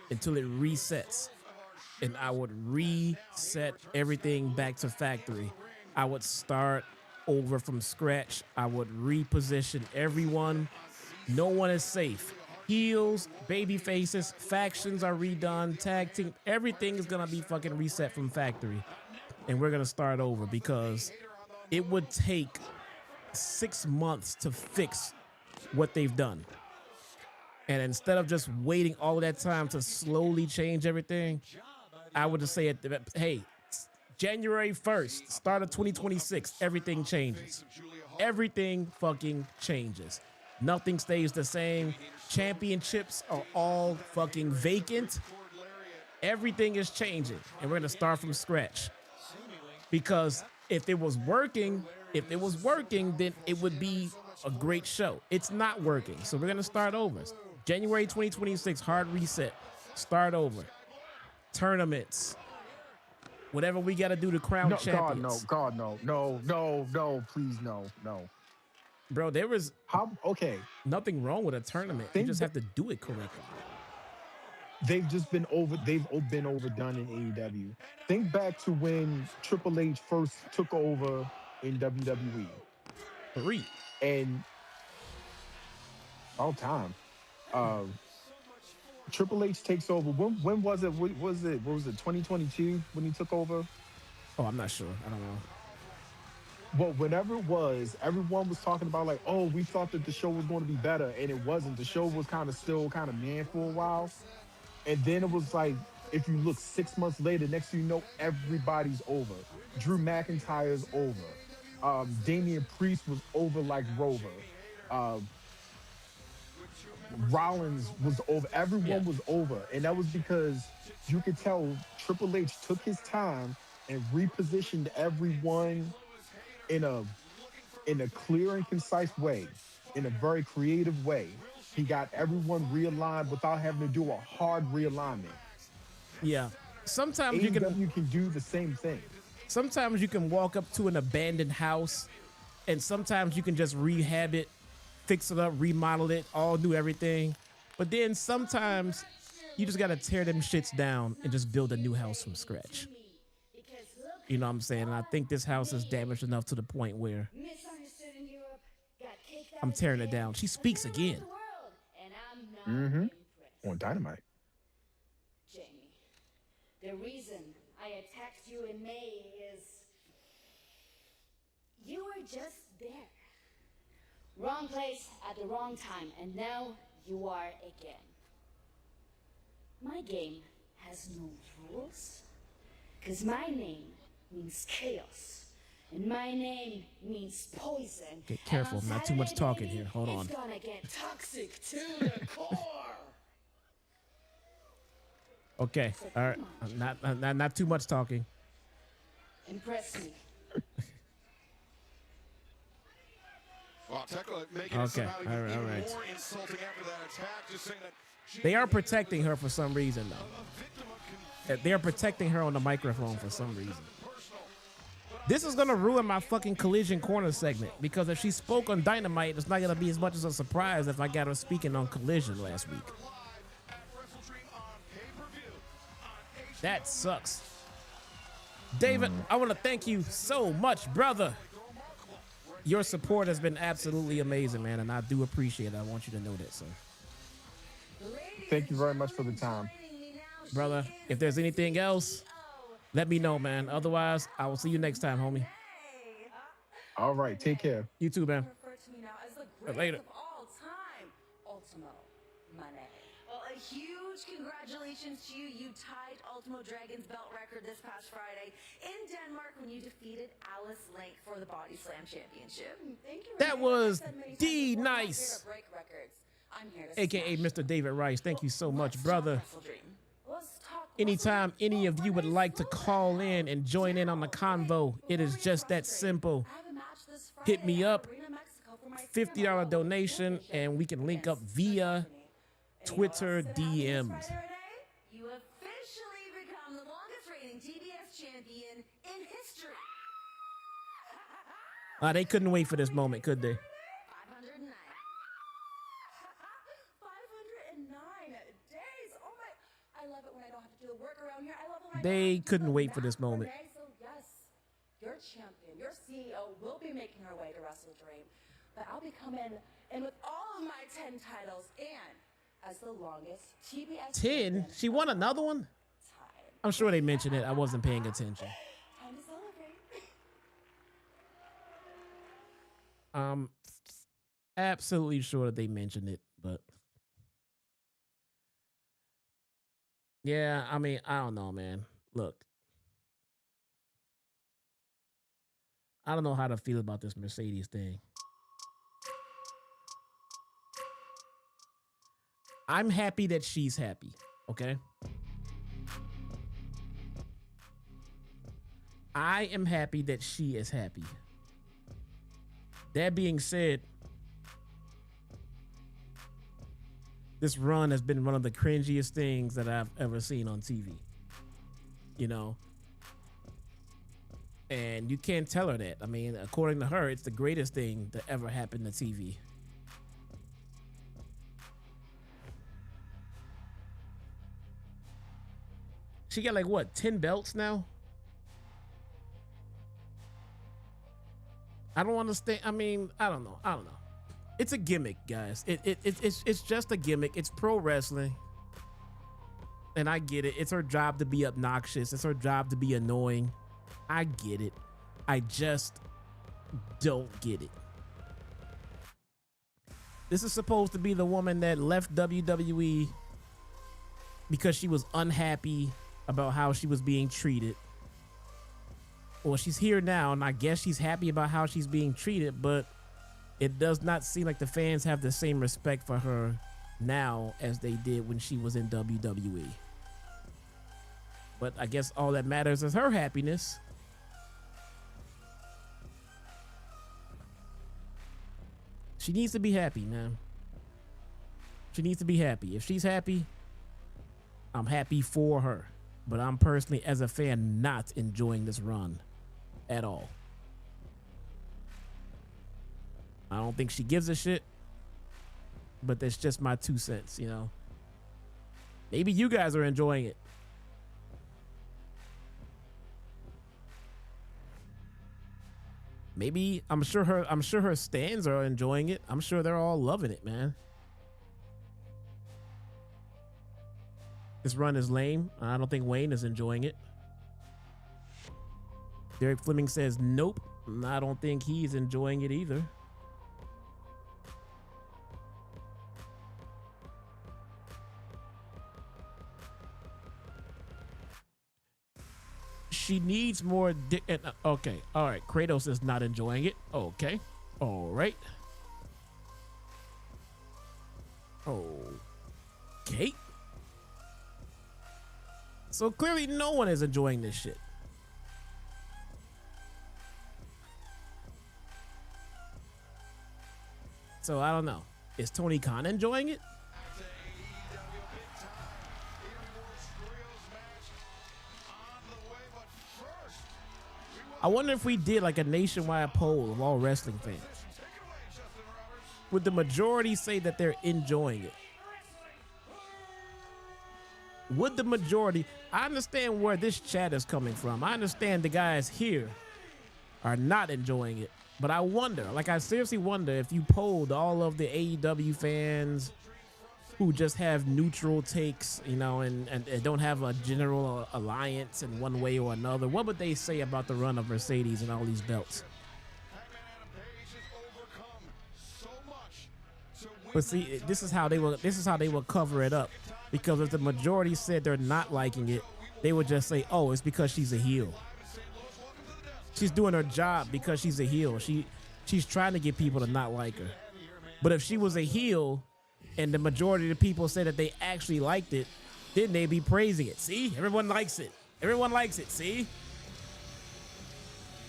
until it resets. And I would reset everything back to factory. I would start over from scratch. I would reposition everyone. No one is safe. Heels, baby faces, factions are redone, tag team, everything is gonna be fucking reset from factory. And we're gonna start over because it would take 6 months to fix what they've done. And instead of just waiting all of that time to slowly change everything, I would just say, hey, January 1st, start of 2026, everything changes. Everything fucking changes. Nothing stays the same. Championships are all fucking vacant. Everything is changing, and we're gonna start from scratch. Because if it was working, then it would be a great show. It's not working, so we're gonna start over. January 2026, hard reset. Start over. Tournaments. Whatever we gotta do to crown champions. God, no, please, no. Bro, there was okay. Nothing wrong with a tournament. You just have to do it correctly. They've been overdone in AEW. Think back to when Triple H first took over in WWE. And all time. Triple H takes over. When was it? What was it? 2022 when he took over? Oh, I'm not sure. I don't know. Well, whenever it was, everyone was talking about like, oh, we thought that the show was going to be better, and it wasn't. The show was still man for a while. And then it was like, if you look 6 months later, next thing you know, everybody's over. Drew McIntyre's over. Damian Priest was over like Rover. Rollins was over. Everyone was over. And that was because you could tell Triple H took his time and repositioned everyone in a clear and concise way, in a very creative way. He got everyone realigned without having to do a hard realignment. Yeah. Sometimes AEW you can do the same thing. Sometimes you can walk up to an abandoned house, and sometimes you can just rehab it, fix it up, remodel it, all do everything. But then sometimes you just gotta tear them shits down and just build a new house from scratch. You know what I'm saying? And I think this house is damaged enough to the point where I'm tearing it down. She speaks again. On Dynamite. Jamie, the reason I attacked you in May is you were just there. Wrong place at the wrong time, and now you are again. My game has no rules, because my name means chaos, and my name means poison. Get careful, not too much talking here. Hold on. It's gonna get toxic to the core. Okay, all right, not too much talking. Impress me. Well, Tekla making Okay, it somehow all right, even all right. more insulting after that attack, just saying that They are protecting her for some reason, though. They are protecting her on the microphone for some reason. This is gonna ruin my fucking Collision Corner segment, because if she spoke on Dynamite, it's not gonna be as much as a surprise if I got her speaking on Collision last week. That sucks. David, I want to thank you so much, brother. Your support has been absolutely amazing, man, and I do appreciate it. I want you to know that, sir. Thank you very much for the time. Brother, if there's anything else, let me know, man. Otherwise, I will see you next time, homie. All right, take care. You too, man. Later. All time, Ultimo Money. Well, a huge congratulations to you. You tied Ultimo Dragon's belt record this past Friday in Denmark when you defeated Alice Link for the Body Slam Championship. Thank you. That was D Nice, I'm here to aka Mr. David Rice. Thank you so much, brother. Let's talk Anytime any of you would like to call in and join in on the convo, it is just that simple. Hit me up, $50 donation, and we can link up via Twitter DMs. You officially become the longest reigning TBS champion in history. They couldn't wait for this moment, could they? 509. 509 days. Oh my! I love it when I don't have to do the work around here. I love it when They couldn't wait for this moment. So yes, your champion, your CEO will be making her way to WrestleDream, but I'll be coming in with all of my 10 titles and as the longest TBS 10? She won another one? I'm sure they mentioned it. I wasn't paying attention. Time to celebrate. Absolutely sure that they mentioned it, but yeah, I mean, I don't know, man. Look, I don't know how to feel about this Mercedes thing. I'm happy that she's happy, okay? I am happy that she is happy. That being said, this run has been one of the cringiest things that I've ever seen on TV. You know? And you can't tell her that. I mean, according to her, it's the greatest thing that ever happened to TV. She got like what, 10 belts now? I don't understand. I mean, I don't know. It's a gimmick, guys. It's just a gimmick. It's pro wrestling. And I get it. It's her job to be obnoxious. It's her job to be annoying. I get it. I just don't get it. This is supposed to be the woman that left WWE because she was unhappy about how she was being treated. Well, she's here now, and I guess she's happy about how she's being treated, but it does not seem like the fans have the same respect for her now as they did when she was in WWE. But I guess all that matters is her happiness. She needs to be happy, man. She needs to be happy. If she's happy, I'm happy for her. But I'm personally, as a fan, not enjoying this run at all. I don't think she gives a shit, but that's just my 2 cents, you know. Maybe you guys are enjoying it. Maybe I'm sure her stans are enjoying it. I'm sure they're all loving it, man. This run is lame. I don't think Wayne is enjoying it. Derek Fleming says nope. I don't think he's enjoying it either. She needs more okay. All right. Kratos is not enjoying it. Okay. All right. Okay. So clearly no one is enjoying this shit. So I don't know. Is Tony Khan enjoying it? I wonder if we did like a nationwide poll of all wrestling fans. Would the majority say that they're enjoying it? Would the majority? I understand where this chat is coming from. I understand the guys here are not enjoying it. But I wonder, like I seriously wonder if you polled all of the AEW fans who just have neutral takes, you know, and don't have a general alliance in one way or another, what would they say about the run of Mercedes and all these belts? But see, this is how they will cover it up, because if the majority said they're not liking it, they would just say, "Oh, it's because she's a heel. She's doing her job because she's a heel. She's trying to get people to not like her." But if she was a heel and the majority of the people said that they actually liked it, Then they be praising it. See? Everyone likes it. Everyone likes it. See?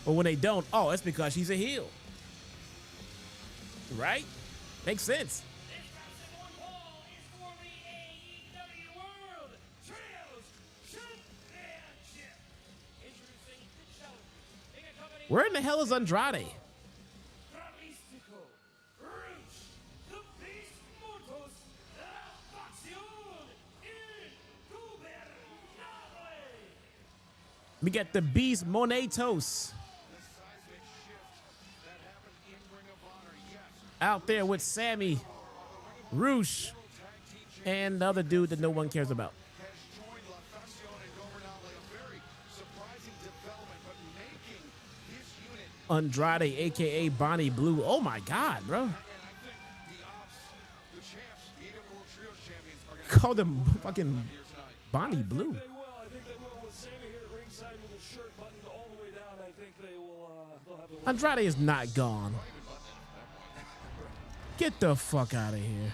But when they don't, oh, it's because she's a heel. Right? Makes sense. AEW World Trios Championship. Introducing the challenger. Where in the hell is Andrade? The Beast Mortos, la Facción Ingobernable. We got the Beast Monetos out there with Sammy, Roosh, and the other dude that no one cares about. Andrade, aka Bonnie Blue. Oh my God, bro. Call them fucking Bonnie Blue. Andrade is not gone. Get the fuck out of here.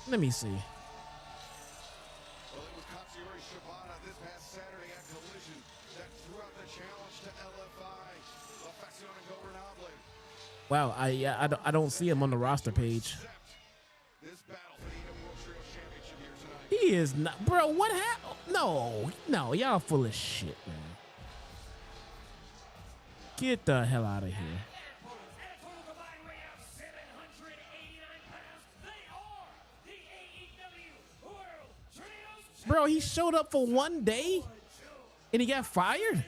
Let me see. Well, it was Hechicero this past Saturday at Collision that threw out the challenge to LFI, La Facción Ingobernable. Wow, I don't see him on the roster page. This battle for the AEW World Trios Championship here tonight. He is not, bro. What happened? No, y'all full of shit, man. Get the hell out of here. Bro, he showed up for one day and he got fired?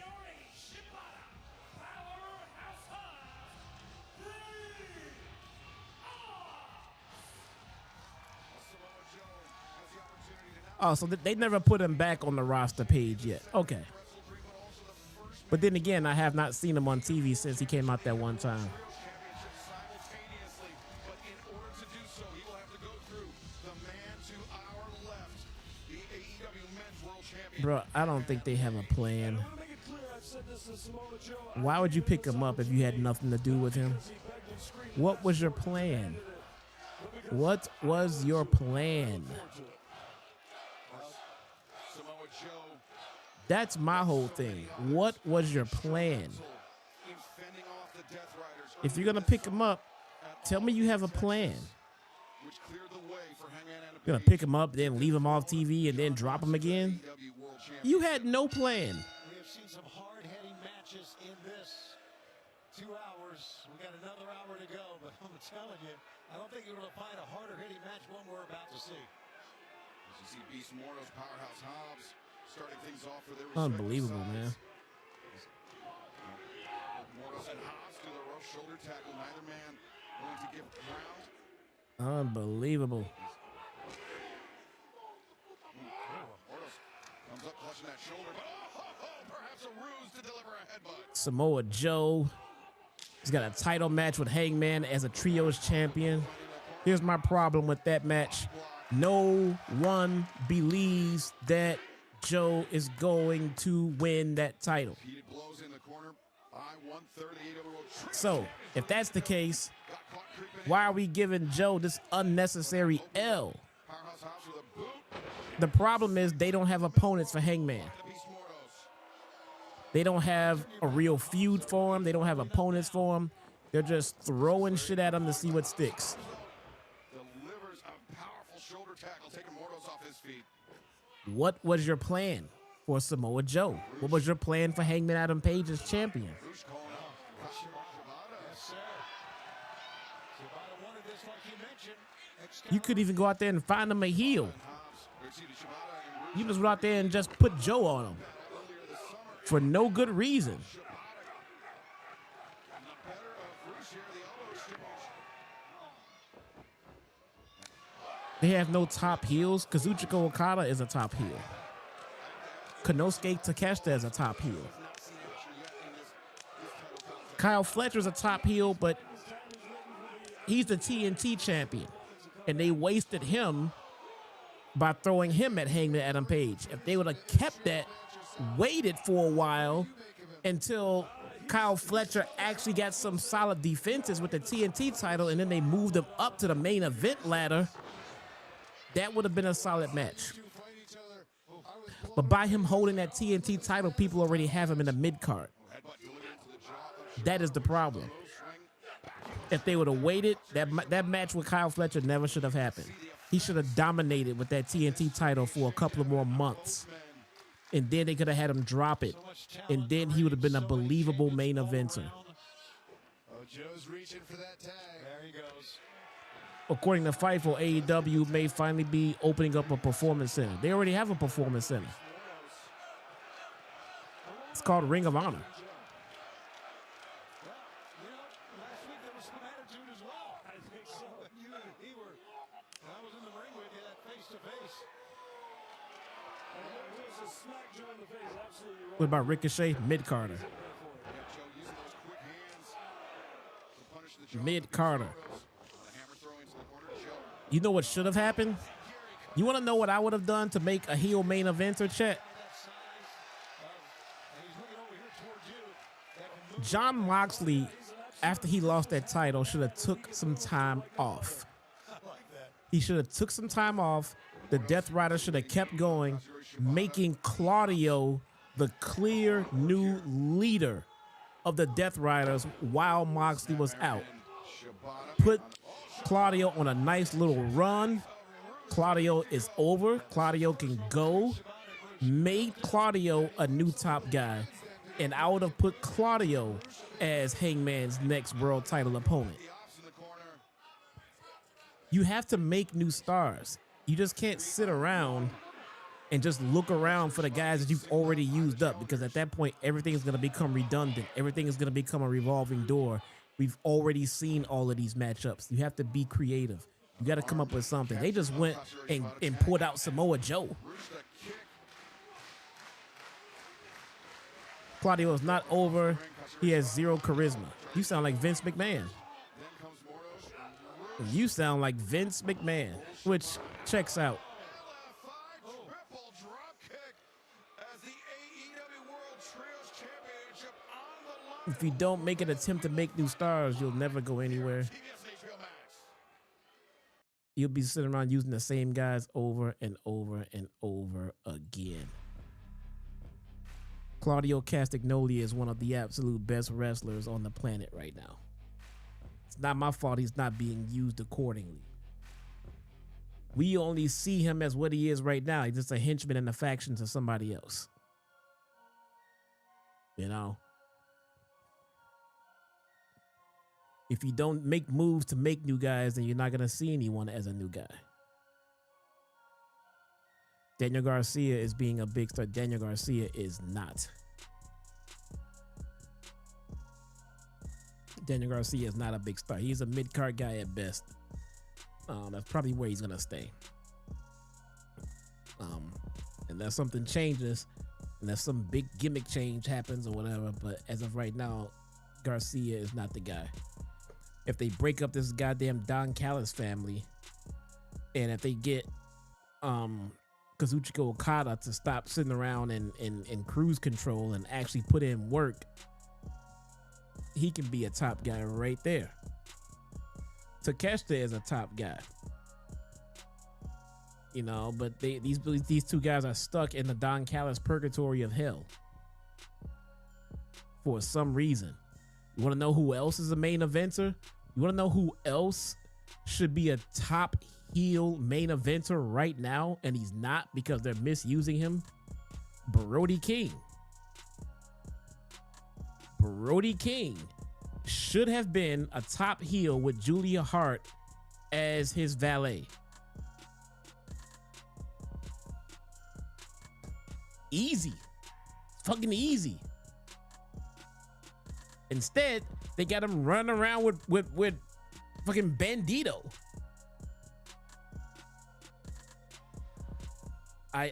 Oh, so they never put him back on the roster page yet. Okay. But then again, I have not seen him on TV since he came out that one time. Bro, I don't think they have a plan. Why would you pick him up if you had nothing to do with him? What was your plan? What was your plan? That's my whole thing. What was your plan? If you're going to pick him up, tell me you have a plan. You're going to pick him up, then leave him off TV, and then drop him again? You had no plan. We have seen some hard-hitting matches in this 2 hours. We got another hour to go, but I'm telling you, I don't think you're going to find a harder-hitting match one we're about to see. As you see Beast Mortos, Powerhouse Hobbs starting things off for their Unbelievable, man. Mortos and Hobbs do the rough shoulder tackle. Neither man willing to give ground. Unbelievable. Comes up clutching that shoulder, but perhaps a ruse to deliver a headbutt. Samoa Joe. He's got a title match with Hangman as a trios champion. Here's my problem with that match. No one believes that Joe is going to win that title. So, if that's the case, why are we giving Joe this unnecessary L? The problem is they don't have opponents for Hangman. They don't have a real feud for him. They don't have opponents for him. They're just throwing shit at him to see what sticks. Delivers a powerful shoulder tackle, taking Mortos off his feet. What was your plan for Samoa Joe? What was your plan for Hangman Adam Page as champion? You could even go out there and find him a heel. You just went out there and just put Joe on him for no good reason. They have no top heels. Kazuchika Okada is a top heel. Konosuke Takeshita is a top heel. Kyle Fletcher's a top heel, but he's the TNT champion. And they wasted him by throwing him at Hangman Adam Page. If they would have kept that, waited for a while until Kyle Fletcher actually got some solid defenses with the TNT title, and then they moved him up to the main event ladder, that would have been a solid match. But by him holding that TNT title, people already have him in the mid card. That is the problem. If they would have waited, that match with Kyle Fletcher never should have happened. He should have dominated with that TNT title for a couple of more months. And then they could have had him drop it. And then he would have been a believable main eventer. Oh, Joe's reaching for that tag. There he goes. According to Fightful, AEW may finally be opening up a performance center. They already have a performance center. It's called Ring of Honor. What about Ricochet? Mid-Carter. Mid-Carter. You know what should have happened? You want to know what I would have done to make a heel main eventer, Chet? Jon Moxley, after he lost that title, should have took some time off. He should have took some time off. The Death Rider should have kept going, making Claudio the clear new leader of the Death Riders while Moxley was out. Put Claudio on a nice little run. Claudio is over. Claudio can go. Made Claudio a new top guy. And I would have put Claudio as Hangman's next world title opponent. You have to make new stars. You just can't sit around and just look around for the guys that you've already used up, because at that point, everything is going to become redundant. Everything is going to become a revolving door. We've already seen all of these matchups. You have to be creative. You got to come up with something. They just went and pulled out Samoa Joe. Claudio is not over. He has zero charisma. You sound like Vince McMahon. You sound like Vince McMahon, which checks out. If you don't make an attempt to make new stars, you'll never go anywhere. You'll be sitting around using the same guys over and over and over again. Claudio Castagnoli is one of the absolute best wrestlers on the planet right now. It's not my fault he's not being used accordingly. We only see him as what he is right now. He's just a henchman in the faction to somebody else. You know? If you don't make moves to make new guys, then you're not going to see anyone as a new guy. Daniel Garcia is being a big star. Daniel Garcia is not. Daniel Garcia is not a big star. He's a mid-card guy at best. That's probably where he's going to stay. Unless something changes, unless some big gimmick change happens or whatever. But as of right now, Garcia is not the guy. If they break up this goddamn Don Callis family, and if they get Kazuchika Okada to stop sitting around and cruise control and actually put in work, he can be a top guy right there. Takeshita is a top guy. You know, but these two guys are stuck in the Don Callis purgatory of hell for some reason. You want to know who else is a main eventer? You want to know who else should be a top heel main eventer right now, and he's not because they're misusing him? Brody King. Brody King should have been a top heel with Julia Hart as his valet. Easy. Fucking easy. Instead, they got him running around with fucking Bandito. I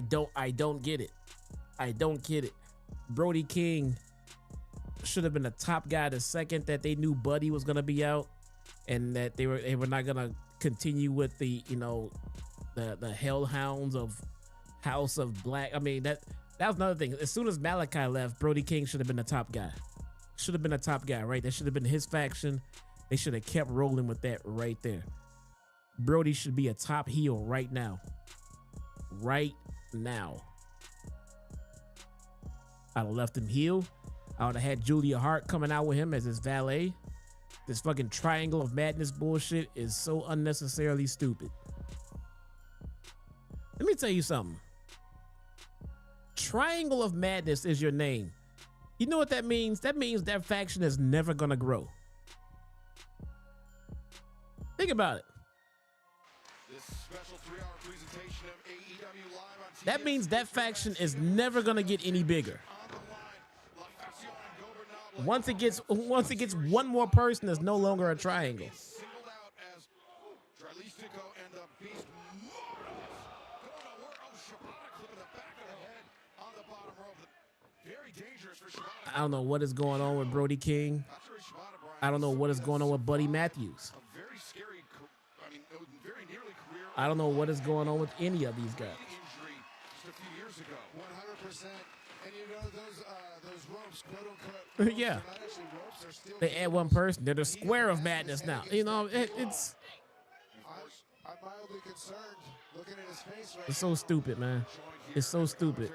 don't get it. I don't get it. Brody King should have been the top guy the second that they knew Buddy was gonna be out, and that they were not gonna continue with the, you know, the Hellhounds of House of Black. I mean, that That was another thing. As soon as Malachi left, Brody King should have been the top guy. Should have been the top guy, right? That should have been his faction. They should have kept rolling with that right there. Brody should be a top heel right now. Right now. I'd have left him heel. I would have had Julia Hart coming out with him as his valet. This fucking Triangle of Madness bullshit is so unnecessarily stupid. Let me tell you something. Triangle of Madness is your name. You know what that means? That means that faction is never gonna grow. Think about it. This special 3-hour presentation of AEW live on TV. That means that faction is never gonna get any bigger. Once it gets one more person, it's no longer a triangle. Singled out as Dralistico and the Beast Mortals. Going to work. Oh, Shibata clipping the back of the head on the bottom rope. Very dangerous for Shibata. I don't know what is going on with Brody King. I don't know what is going on with Buddy Matthews. A very scary, I mean, very nearly career. I don't know what is going on with any of these guys. Injury just a few years ago. 100%. And you know those ropes, quote unquote. Yeah. Not actually ropes, they're still They add one person. They're the square of madness now. You know, it's I'm mildly concerned looking at his face right it's so stupid, man. It's so stupid.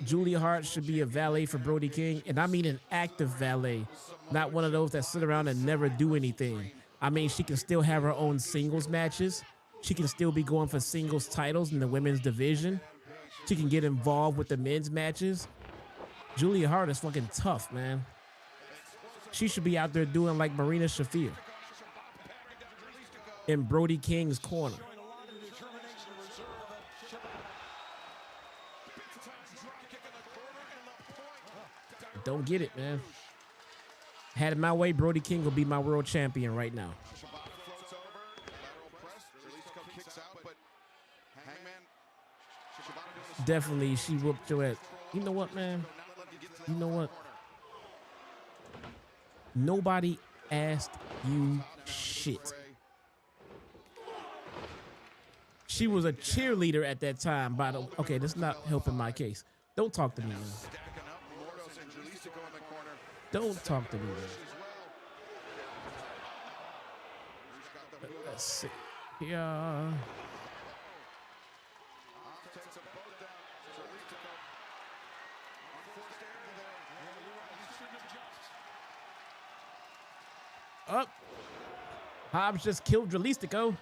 Julia Hart should be a valet for Brody King, and I mean an active valet, not one of those that sit around and never do anything. I mean, she can still have her own singles matches. She can still be going for singles titles in the women's division. She can get involved with the men's matches. Julia Hart is fucking tough, man. She should be out there doing like Marina Shafir in Brody King's corner. Don't get it, man. Had it my way, Brody King will be my world champion right now. Definitely, she whooped your ass. You know what, man? You know what? Nobody asked you shit. She was a cheerleader at that time. By the okay, that's not helping my case. Don't talk to me, man. Don't talk to me, man. Let's see. Yeah. Up. Hobbs just killed Dralistico.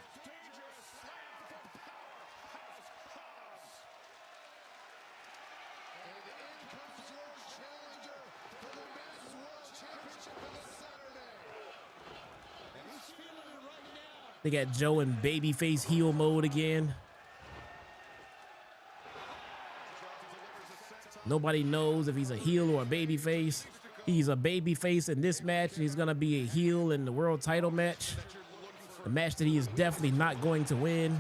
They got Joe in babyface heel mode again. Nobody knows if he's a heel or a babyface. He's a babyface in this match, and he's going to be a heel in the world title match. A match that he is definitely not going to win.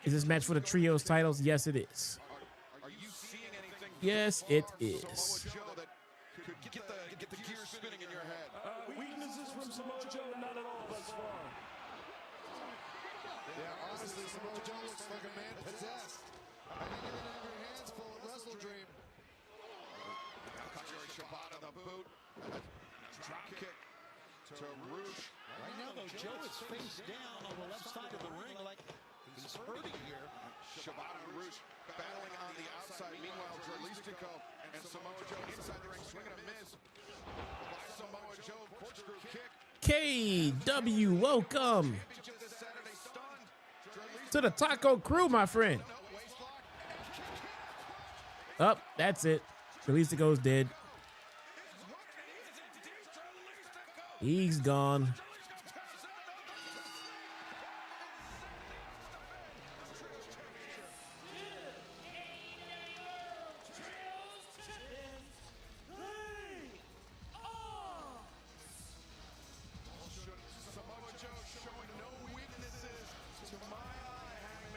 Is this match for the trios titles? Yes, it is. Yes, it is. Get the gears spinning in your head. Weaknesses from Samoa Joe, not at all thus far. Yeah, honestly, Samoa Joe looks like a man possessed. I think you're gonna have your hands full at WrestleDream. Shibata the boot. Drop kick to Roosh. Right now, though, Joe is face down on the left side of the ring like he's hurting here. Shibata and Roosh battling on the outside. Meanwhile, Dralistico and Samoa Joe inside the ring swinging a miss. Samoa Joe corkscrew kick. KW, welcome to the Taco Crew, my friend. Up, that's it. Dralistico's dead. He's gone.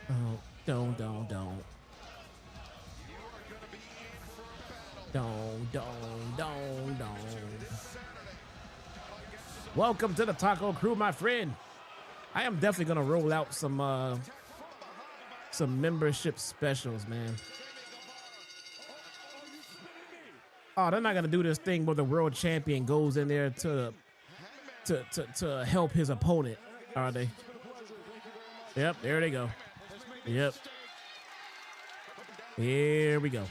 Oh, don't. Don't. Welcome to the Taco Crew, my friend. I am definitely gonna roll out some some membership specials, man. Oh, they're not gonna do this thing where the world champion goes in there to help his opponent, are they? Yep, there they go. Yep. Here we go.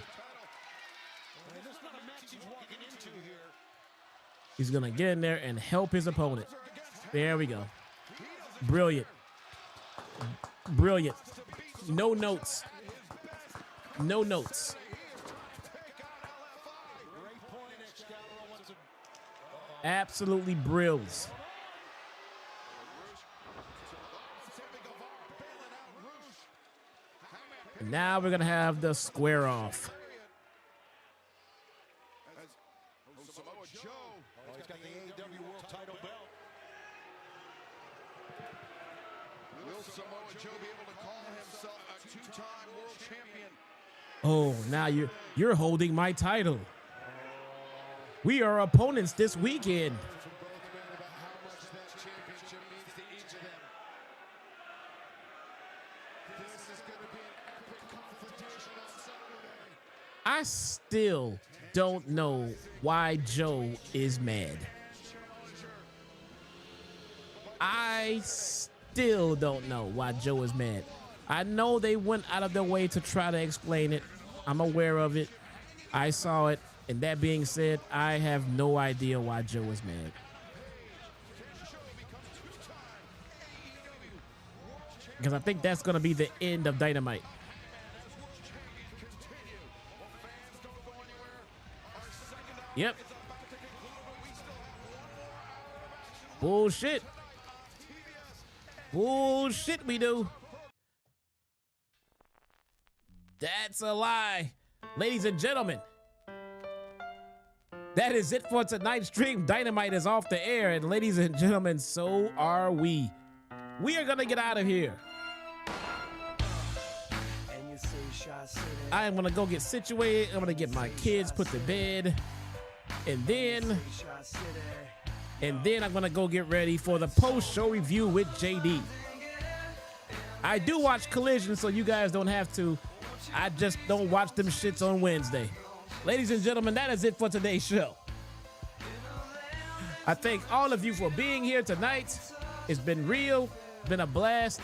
He's gonna get in there and help his opponent. There we go. Brilliant. Brilliant. No notes. No notes. Absolutely brills. And now we're gonna have the square off. Samoa Joe. Oh, he's got the AEW World Title belt. Will Samoa Joe be able to call himself a two-time world champion? Oh, now you're holding my title. We are opponents this weekend. I still don't know why Joe is mad. I still don't know why Joe is mad. I know they went out of their way to try to explain it. I'm aware of it. I saw it. And that being said, I have no idea why Joe is mad. Because I think that's going to be the end of Dynamite. Yep. Bullshit. Bullshit we do. That's a lie. Ladies and gentlemen, that is it for tonight's stream. Dynamite is off the air, and ladies and gentlemen, so are we. We are gonna get out of here. I am gonna go get situated. I'm gonna get my kids put to bed, and then I'm gonna go get ready for the post-show review with JD. I do watch Collision, so you guys don't have to. I just don't watch them shits on Wednesday. Ladies and gentlemen, that is it for today's show. I thank all of you for being here tonight. It's been real. It's been a blast.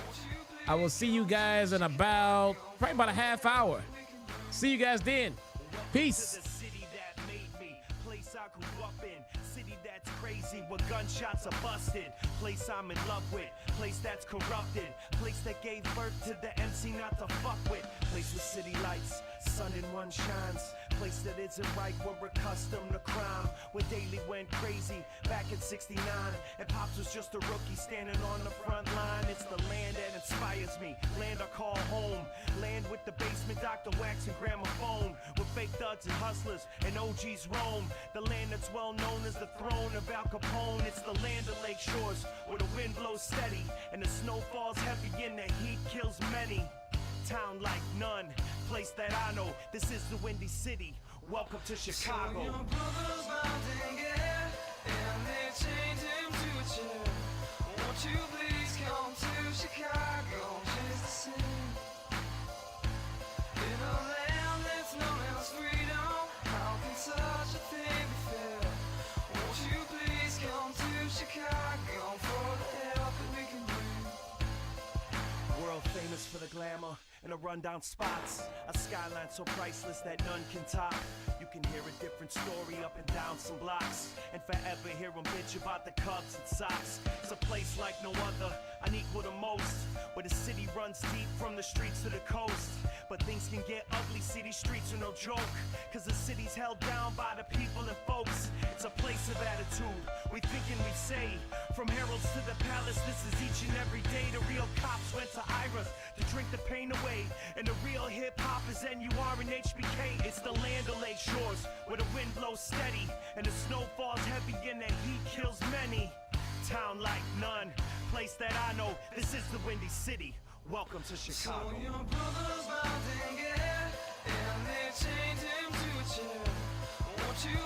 I will see you guys in probably about a half hour. See you guys then. Peace. Crazy where gunshots are busted, place I'm in love with, place that's corrupted, place that gave birth to the MC not to fuck with, place with city lights, sun in one shines, place that isn't right, we're accustomed to crime, where daily went crazy back in '69, and Pops was just a rookie standing on the front line. It's the land that inspires me, land I call home, land with the basement Dr. Wax and gramophone, with fake thugs and hustlers and OGs roam, the land that's well known as the throne of Al Capone. It's the land of Lake Shores, where the wind blows steady and the snow falls heavy and the heat kills many. Town like none, place that I know. This is the Windy City. Welcome to Chicago. So your brother's bound to get, and they chained him to a chair. Won't you please come to Chicago? Chase the sin. In a land that's known as freedom, how can such a thing be fair? Won't you please come to Chicago for the help that we can bring? World famous for the glamour and the rundown spots, a skyline so priceless that none can top. You can hear a different story up and down some blocks, and forever hear them bitch about the Cubs and Sox. It's a place like no other, unequal to most, where the city runs deep from the streets to the coast. But things can get ugly, city streets are no joke, cause the city's held down by the people and folks. It's a place of attitude, we think and we say, from heralds to the palace, this is each and every day. The real cops went to Ira's to drink the pain away, and the real hip-hop is NUR and HBK. It's the land of Lake Shores, where the wind blows steady and the snow falls heavy and the heat kills many. Town like none, place that I know. This is the Windy City. Welcome to Chicago. So your brother's bound to get, and they chained him to a chair. Won't you